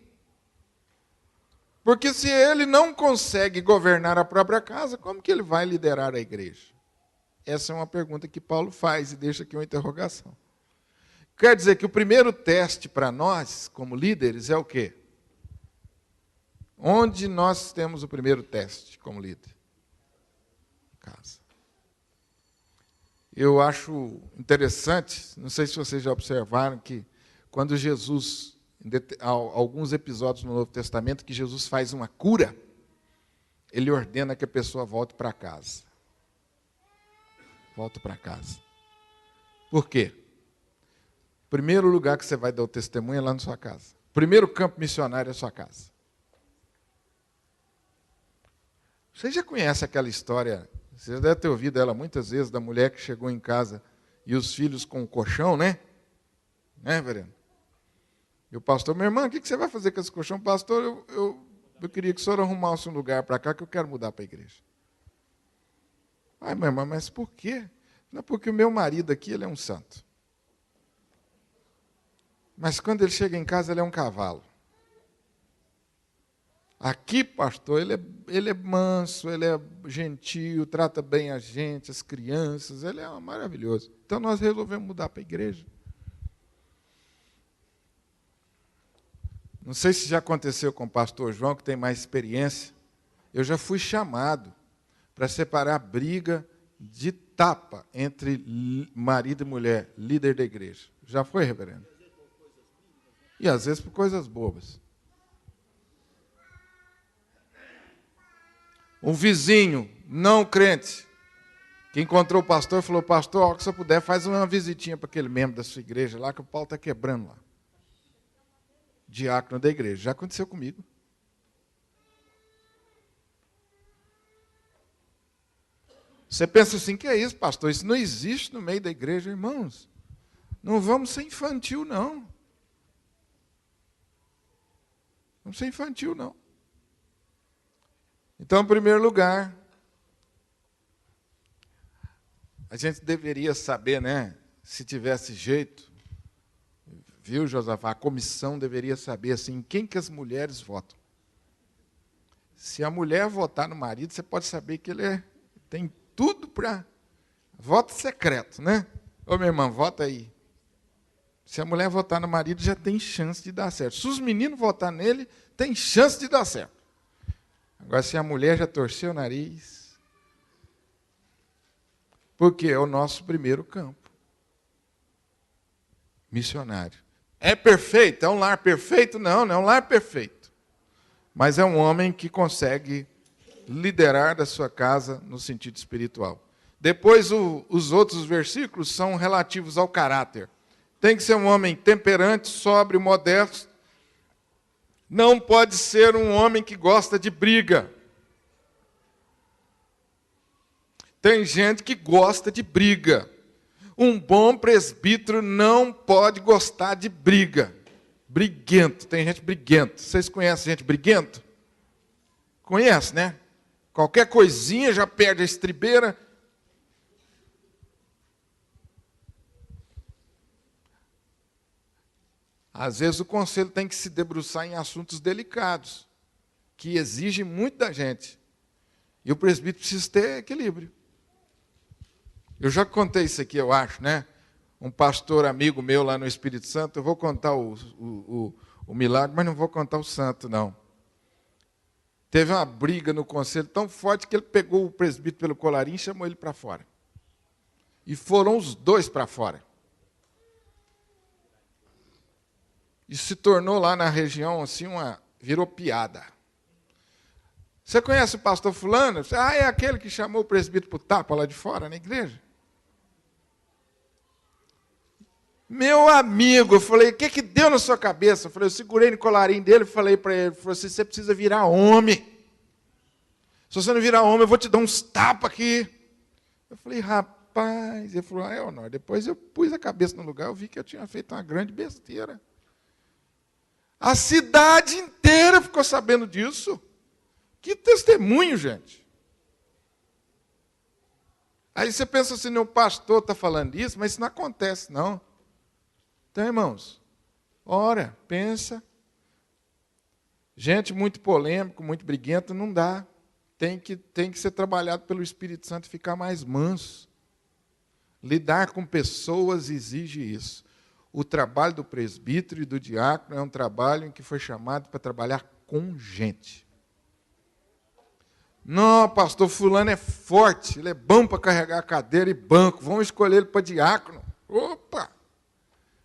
Porque se ele não consegue governar a própria casa, como que ele vai liderar a igreja? Essa é uma pergunta que Paulo faz e deixa aqui uma interrogação. Quer dizer que o primeiro teste para nós, como líderes, é o quê? Onde nós temos o primeiro teste como líder? Casa. Eu acho interessante, não sei se vocês já observaram, que quando Jesus, há alguns episódios no Novo Testamento, que Jesus faz uma cura, ele ordena que a pessoa volte para casa. Volta para casa. Por quê? O primeiro lugar que você vai dar o testemunho é lá na sua casa. O primeiro campo missionário é a sua casa. Você já conhece aquela história, você já deve ter ouvido ela muitas vezes, da mulher que chegou em casa e os filhos com o colchão, né? Né, Verena? E o pastor, minha irmã, o que você vai fazer com esse colchão? Pastor, eu queria que o senhor arrumasse um lugar para cá, que eu quero mudar para a igreja. Ai, minha irmã, mas por quê? Não, porque o meu marido aqui, ele é um santo. Mas quando ele chega em casa, ele é um cavalo. Aqui, pastor, ele é manso, ele é gentil, trata bem a gente, as crianças, ele é maravilhoso. Então nós resolvemos mudar para a igreja. Não sei se já aconteceu com o pastor João, que tem mais experiência. Eu já fui chamado para separar briga de tapa entre marido e mulher, líder da igreja. Já foi, reverendo? E às vezes por coisas bobas. Um vizinho não crente, que encontrou o pastor e falou, pastor, se eu puder, faz uma visitinha para aquele membro da sua igreja lá, que o pau está quebrando lá. Diácono da igreja. Já aconteceu comigo. Você pensa assim, que é isso, pastor? Isso não existe no meio da igreja, irmãos. Não vamos ser infantil, não. Vamos ser infantil, não. Então, em primeiro lugar, a gente deveria saber, né? Se tivesse jeito, viu, Josafá? A comissão deveria saber, assim, quem que as mulheres votam. Se a mulher votar no marido, você pode saber que ele tem tudo para... Voto secreto, né? Ô, minha irmã, vota aí. Se a mulher votar no marido, já tem chance de dar certo. Se os meninos votar nele, tem chance de dar certo. Agora, se a mulher já torceu o nariz... Porque é o nosso primeiro campo. Missionário. É perfeito? É um lar perfeito? Não, não é um lar perfeito. Mas é um homem que consegue liderar da sua casa no sentido espiritual. Depois, os outros versículos são relativos ao caráter. Tem que ser um homem temperante, sóbrio, modesto. Não pode ser um homem que gosta de briga. Tem gente que gosta de briga. Um bom presbítero não pode gostar de briga. Briguento, tem gente briguento. Vocês conhecem gente briguento? Conhece, né? Qualquer coisinha já perde a estribeira. Às vezes o conselho tem que se debruçar em assuntos delicados, que exigem muito da gente. E o presbítero precisa ter equilíbrio. Eu já contei isso aqui, eu acho, né? Um pastor amigo meu lá no Espírito Santo, eu vou contar o milagre, mas não vou contar o santo, não. Teve uma briga no conselho tão forte que ele pegou o presbítero pelo colarinho e chamou ele para fora. E foram os dois para fora. E se tornou lá na região assim virou piada. Você conhece o pastor fulano? É aquele que chamou o presbítero para o tapa lá de fora, na igreja? Meu amigo, eu falei, o que deu na sua cabeça? Eu segurei no colarinho dele e falei para ele, você precisa virar homem. Se você não virar homem, eu vou te dar uns tapas aqui. Eu falei, rapaz, ele falou, Honor, depois eu pus a cabeça no lugar, eu vi que eu tinha feito uma grande besteira. A cidade inteira ficou sabendo disso. Que testemunho, gente. Aí você pensa assim, o pastor está falando isso, mas isso não acontece, não. Então, irmãos, ora, pensa. Gente muito polêmico, muito briguento, não dá. Tem que ser trabalhado pelo Espírito Santo e ficar mais manso. Lidar com pessoas exige isso. O trabalho do presbítero e do diácono é um trabalho em que foi chamado para trabalhar com gente. Não, pastor fulano é forte, ele é bom para carregar a cadeira e banco, vamos escolher ele para diácono. Opa!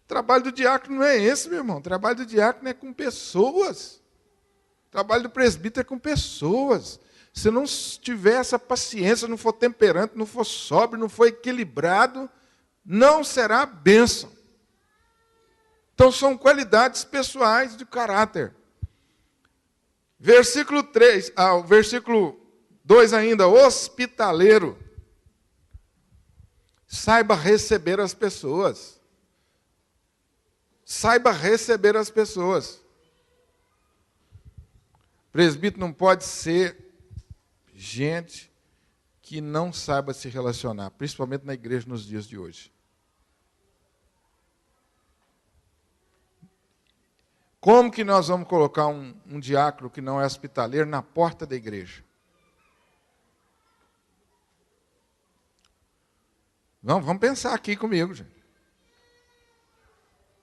O trabalho do diácono não é esse, meu irmão. O trabalho do diácono é com pessoas. O trabalho do presbítero é com pessoas. Se não tiver essa paciência, não for temperante, não for sóbrio, não for equilibrado, não será bênção. Então, são qualidades pessoais de caráter. Versículo 3, versículo 2 ainda, hospitaleiro. Saiba receber as pessoas. Saiba receber as pessoas. Presbítero não pode ser gente que não saiba se relacionar, principalmente na igreja nos dias de hoje. Como que nós vamos colocar um diácono que não é hospitaleiro na porta da igreja? Vamos pensar aqui comigo, gente.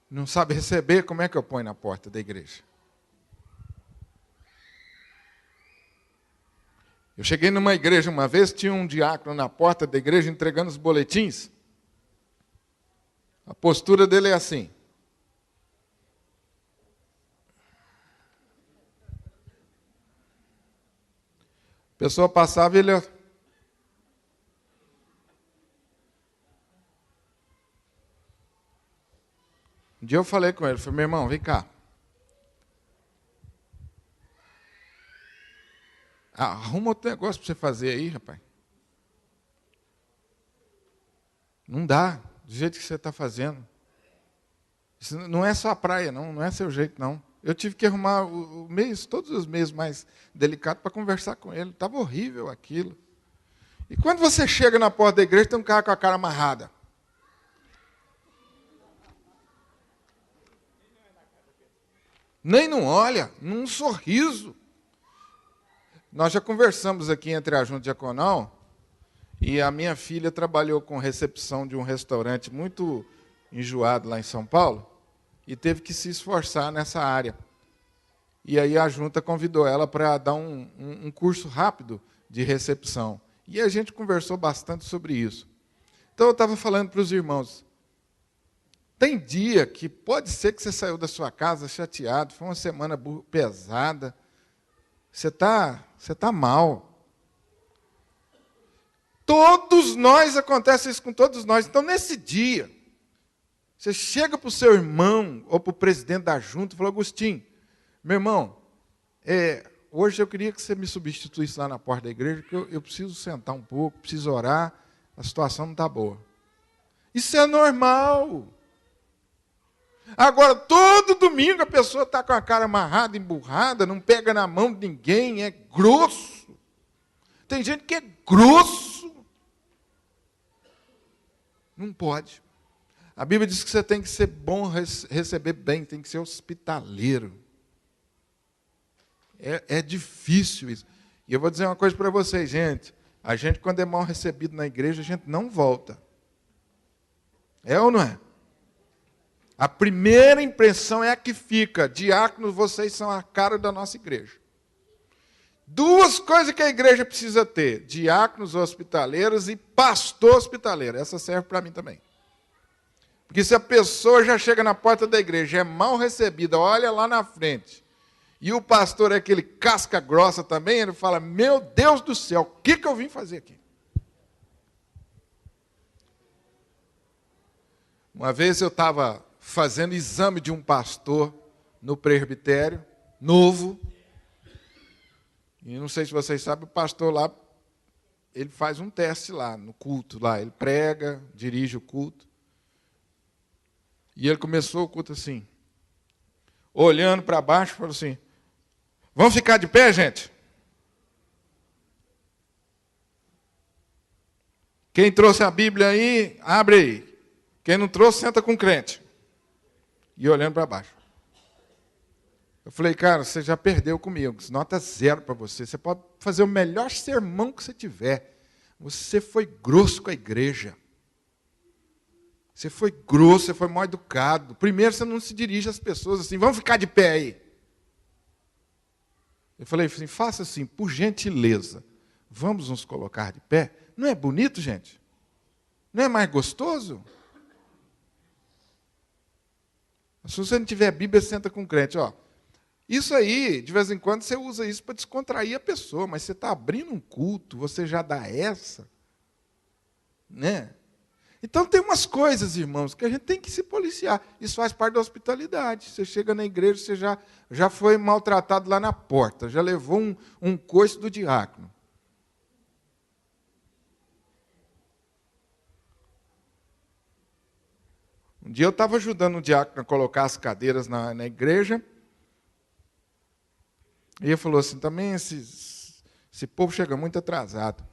Não sabe receber, como é que eu ponho na porta da igreja? Eu cheguei numa igreja uma vez, tinha um diácono na porta da igreja entregando os boletins. A postura dele é assim. A pessoa passava e ele... Um dia eu falei com ele, falei, meu irmão, vem cá. Arruma outro negócio para você fazer aí, rapaz. Não dá, do jeito que você está fazendo. Isso não é só a praia, não é seu jeito, não. Eu tive que arrumar todos os meios mais delicados para conversar com ele. Estava horrível aquilo. E quando você chega na porta da igreja, tem um cara com a cara amarrada. Nem não olha, num sorriso. Nós já conversamos aqui entre a Junta Diaconal, e a minha filha trabalhou com recepção de um restaurante muito enjoado lá em São Paulo, e teve que se esforçar nessa área. E aí a Junta convidou ela para dar um curso rápido de recepção. E a gente conversou bastante sobre isso. Então eu estava falando para os irmãos, tem dia que pode ser que você saiu da sua casa chateado, foi uma semana pesada, você tá mal. Todos nós, acontece isso com todos nós. Então, nesse dia, você chega para o seu irmão ou para o presidente da junta e fala, Agostinho, meu irmão, hoje eu queria que você me substituísse lá na porta da igreja, porque eu preciso sentar um pouco, preciso orar, a situação não está boa. Isso é normal. Agora, todo domingo a pessoa está com a cara amarrada, emburrada, não pega na mão de ninguém, é grosso. Tem gente que é grosso. Não pode. A Bíblia diz que você tem que ser bom, receber bem, tem que ser hospitaleiro. É difícil isso. E eu vou dizer uma coisa para vocês, gente. A gente, quando é mal recebido na igreja, a gente não volta. É ou não é? A primeira impressão é a que fica. Diáconos, vocês são a cara da nossa igreja. Duas coisas que a igreja precisa ter: diáconos hospitaleiros e pastor hospitaleiro. Essa serve para mim também. Porque se a pessoa já chega na porta da igreja, é mal recebida, olha lá na frente, e o pastor é aquele casca grossa também, ele fala: meu Deus do céu, o que eu vim fazer aqui? Uma vez eu estava fazendo exame de um pastor no presbitério, novo. E não sei se vocês sabem, o pastor lá, ele faz um teste lá, no culto lá. Ele prega, dirige o culto. E ele começou o culto assim, olhando para baixo, falou assim: vamos ficar de pé, gente? Quem trouxe a Bíblia aí, abre aí. Quem não trouxe, senta com o crente. E olhando para baixo. Eu falei: cara, você já perdeu comigo. Nota 0 para você. Você pode fazer o melhor sermão que você tiver. Você foi grosso com a igreja. Você foi grosso, você foi mal educado. Primeiro, você não se dirige às pessoas assim: vamos ficar de pé aí. Eu falei assim: faça assim, por gentileza. Vamos nos colocar de pé. Não é bonito, gente? Não é mais gostoso? Se você não tiver Bíblia, senta com o crente. Ó, isso aí, de vez em quando, você usa isso para descontrair a pessoa, mas você está abrindo um culto, você já dá essa. Né? Então, tem umas coisas, irmãos, que a gente tem que se policiar. Isso faz parte da hospitalidade. Você chega na igreja, você já foi maltratado lá na porta, já levou um coice do diácono. Um dia eu estava ajudando um diácono a colocar as cadeiras na igreja. E ele falou assim: também esse povo chega muito atrasado.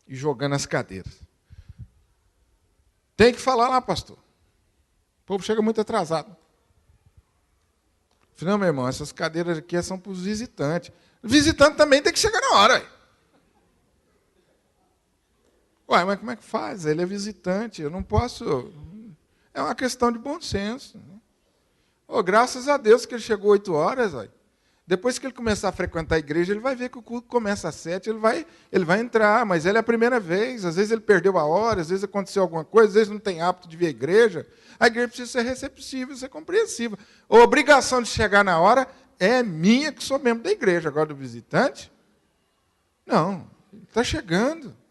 E jogando as cadeiras. Tem que falar lá, pastor. O povo chega muito atrasado. Eu falei: não, meu irmão, essas cadeiras aqui são para os visitantes. O visitante também tem que chegar na hora. Ué, mas como é que faz? Ele é visitante, eu não posso... É uma questão de bom senso. Oh, graças a Deus que ele chegou 8 horas. Ó. Depois que ele começar a frequentar a igreja, ele vai ver que o culto começa às 7, ele vai entrar, mas ele é a primeira vez. Às vezes ele perdeu a hora, às vezes aconteceu alguma coisa, às vezes não tem hábito de vir à igreja. A igreja precisa ser receptível, ser compreensiva. A obrigação de chegar na hora é minha, que sou membro da igreja. Agora, do visitante, não, ele está chegando.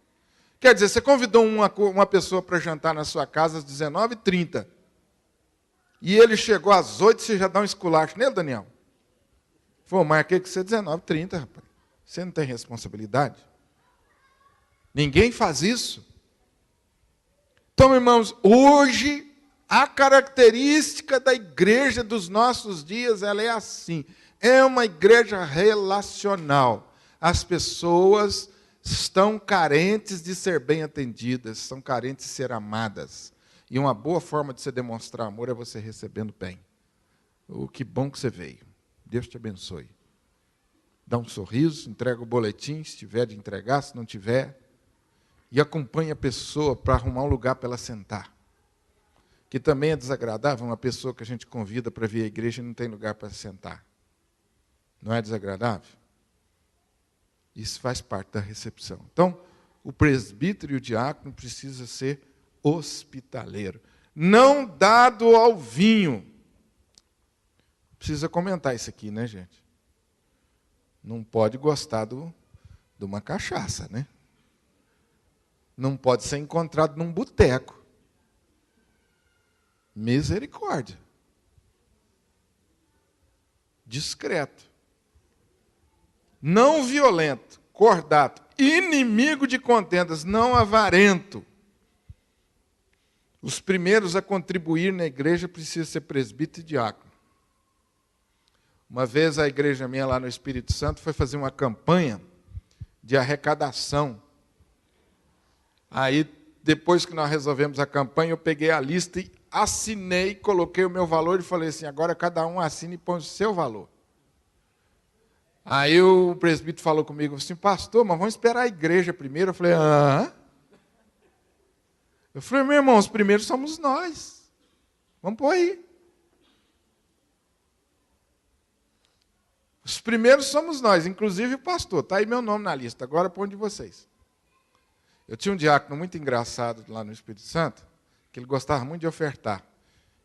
Quer dizer, você convidou uma pessoa para jantar na sua casa às 19h30. E ele chegou às 8h, você já dá um esculacho nele, Daniel? Falei: marquei que você é 19h30, rapaz. Você não tem responsabilidade? Ninguém faz isso. Então, irmãos, hoje, a característica da igreja dos nossos dias, ela é assim. É uma igreja relacional. As pessoas estão carentes de ser bem atendidas, estão carentes de ser amadas. E uma boa forma de você demonstrar amor é você recebendo bem. Oh, que bom que você veio. Deus te abençoe. Dá um sorriso, entrega o boletim, se tiver de entregar, se não tiver. E acompanhe a pessoa para arrumar um lugar para ela sentar. Que também é desagradável uma pessoa que a gente convida para vir à igreja e não tem lugar para sentar. Não é desagradável? Isso faz parte da recepção. Então, o presbítero e o diácono precisa ser hospitaleiro. Não dado ao vinho. Precisa comentar isso aqui, né, gente? Não pode gostar de uma cachaça, né? Não pode ser encontrado num boteco. Misericórdia. Discreto. Não violento, cordato, inimigo de contendas, não avarento. Os primeiros a contribuir na igreja precisam ser presbítero e diácono. Uma vez a igreja minha lá no Espírito Santo foi fazer uma campanha de arrecadação. Aí, depois que nós resolvemos a campanha, eu peguei a lista e assinei, coloquei o meu valor e falei assim, agora cada um assina e põe o seu valor. Aí o presbítero falou comigo assim, pastor, mas vamos esperar a igreja primeiro. Eu falei, hã? Eu falei, meu irmão, os primeiros somos nós. Vamos pôr aí. Os primeiros somos nós, inclusive o pastor. Está aí meu nome na lista, agora põe de vocês. Eu tinha um diácono muito engraçado lá no Espírito Santo, que ele gostava muito de ofertar.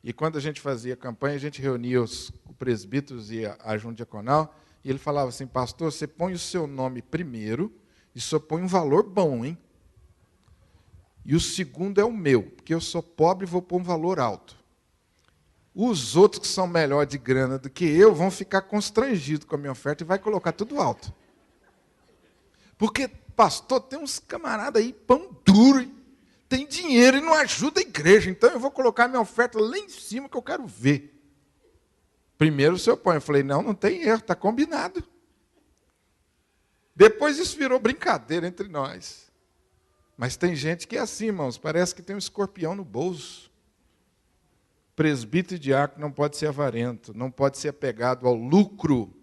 E quando a gente fazia campanha, a gente reunia os presbíteros e a junta diaconal, e ele falava assim, pastor, você põe o seu nome primeiro, e só põe um valor bom, hein? E o segundo é o meu, porque eu sou pobre e vou pôr um valor alto. Os outros que são melhor de grana do que eu vão ficar constrangidos com a minha oferta e vai colocar tudo alto. Porque, pastor, tem uns camaradas aí, pão duro, tem dinheiro e não ajuda a igreja, então eu vou colocar minha oferta lá em cima que eu quero ver. Primeiro o senhor põe. Eu falei, não tem erro, está combinado. Depois isso virou brincadeira entre nós. Mas tem gente que é assim, irmãos, parece que tem um escorpião no bolso. Presbítero e diácono não pode ser avarento, não pode ser apegado ao lucro.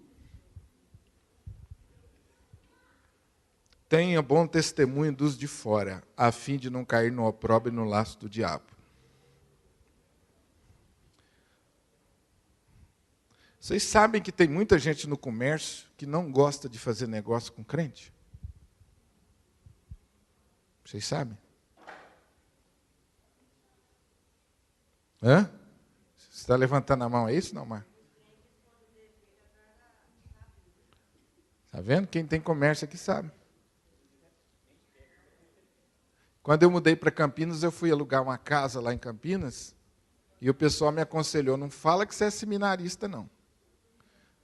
Tenha bom testemunho dos de fora, a fim de não cair no opróbrio e no laço do diabo. Vocês sabem que tem muita gente no comércio que não gosta de fazer negócio com crente? Vocês sabem? Hã? Você está levantando a mão, é isso, não, Mar? Está vendo? Quem tem comércio aqui sabe. Quando eu mudei para Campinas, eu fui alugar uma casa lá em Campinas, e o pessoal me aconselhou, não fala que você é seminarista, não.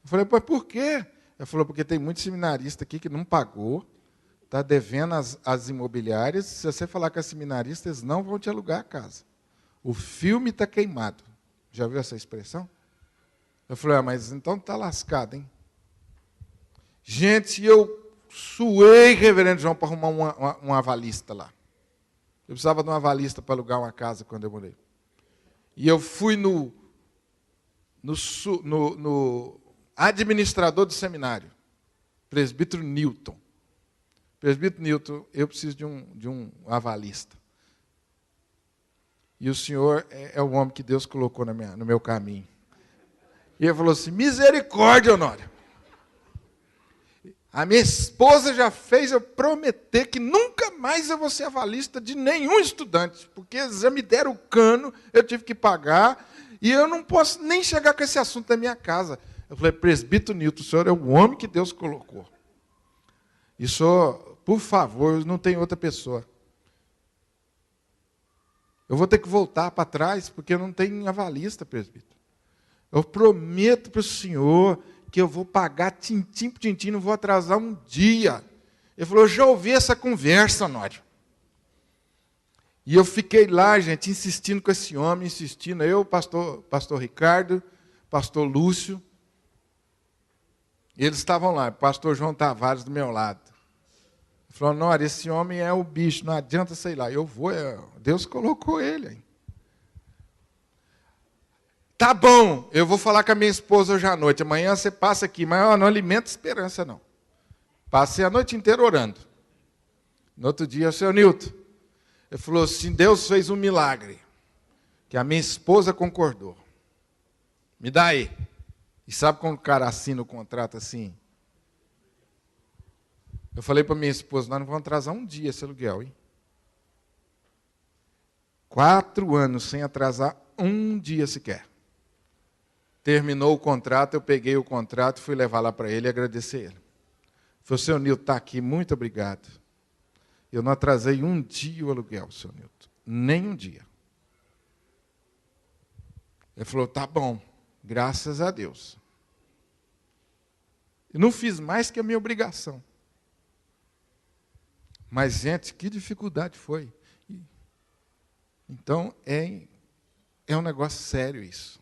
Eu falei, pois por quê? Ele falou, porque tem muito seminarista aqui que não pagou, está devendo as imobiliárias, se você falar que é seminarista, eles não vão te alugar a casa. O filme está queimado. Já viu essa expressão? Eu falei, mas então está lascado, hein? Gente, eu suei, reverendo João, para arrumar um avalista lá. Eu precisava de um avalista para alugar uma casa quando eu morei. E eu fui no administrador do seminário, presbítero Newton. Presbítero Newton, eu preciso de um avalista. E o senhor é o homem que Deus colocou no meu caminho. E ele falou assim, misericórdia, Honório. A minha esposa já fez eu prometer que nunca mais eu vou ser avalista de nenhum estudante, porque eles já me deram o cano, eu tive que pagar, e eu não posso nem chegar com esse assunto na minha casa. Eu falei, presbítero Newton, o senhor é o homem que Deus colocou. E o senhor, por favor, não tem outra pessoa. Eu vou ter que voltar para trás, porque eu não tenho avalista, presbítero. Eu prometo para o senhor que eu vou pagar tintim por tintim, não vou atrasar um dia. Ele falou, eu já ouvi essa conversa, Honório. E eu fiquei lá, gente, insistindo com esse homem, insistindo. Eu, pastor Ricardo, pastor Lúcio. E eles estavam lá, pastor João Tavares do meu lado. Ele falou, Honório, esse homem é o bicho, não adianta, sei lá. Eu vou, Deus colocou ele aí. Tá bom, eu vou falar com a minha esposa hoje à noite. Amanhã você passa aqui, mas não alimenta esperança, não. Passei a noite inteira orando. No outro dia, o senhor Newton, ele falou assim, Deus fez um milagre, que a minha esposa concordou. Me dá aí. E sabe quando o cara assina o contrato assim? Eu falei para minha esposa, nós não vamos atrasar um dia esse aluguel, hein? 4 anos sem atrasar um dia sequer. Terminou o contrato, eu peguei o contrato, fui levar lá para ele e agradecer ele. Falei, senhor Nilton, está aqui, muito obrigado. Eu não atrasei um dia o aluguel, senhor Nilton. Nem um dia. Ele falou, tá bom, graças a Deus. Eu não fiz mais que a minha obrigação. Mas, gente, que dificuldade foi. Então, é um negócio sério isso.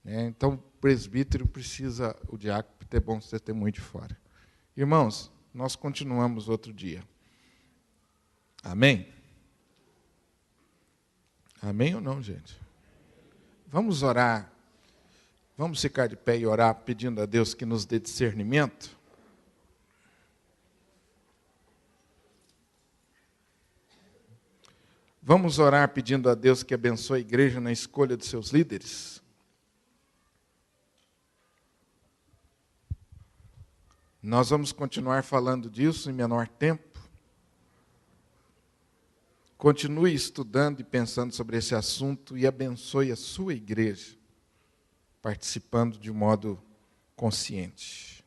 Então, o presbítero precisa, o diácono, é bom você ter muito de fora. Irmãos, nós continuamos outro dia. Amém? Amém ou não, gente? Vamos orar. Vamos ficar de pé e orar pedindo a Deus que nos dê discernimento? Vamos orar pedindo a Deus que abençoe a igreja na escolha dos seus líderes? Nós vamos continuar falando disso em menor tempo. Continue estudando e pensando sobre esse assunto e abençoe a sua igreja, participando de um modo consciente.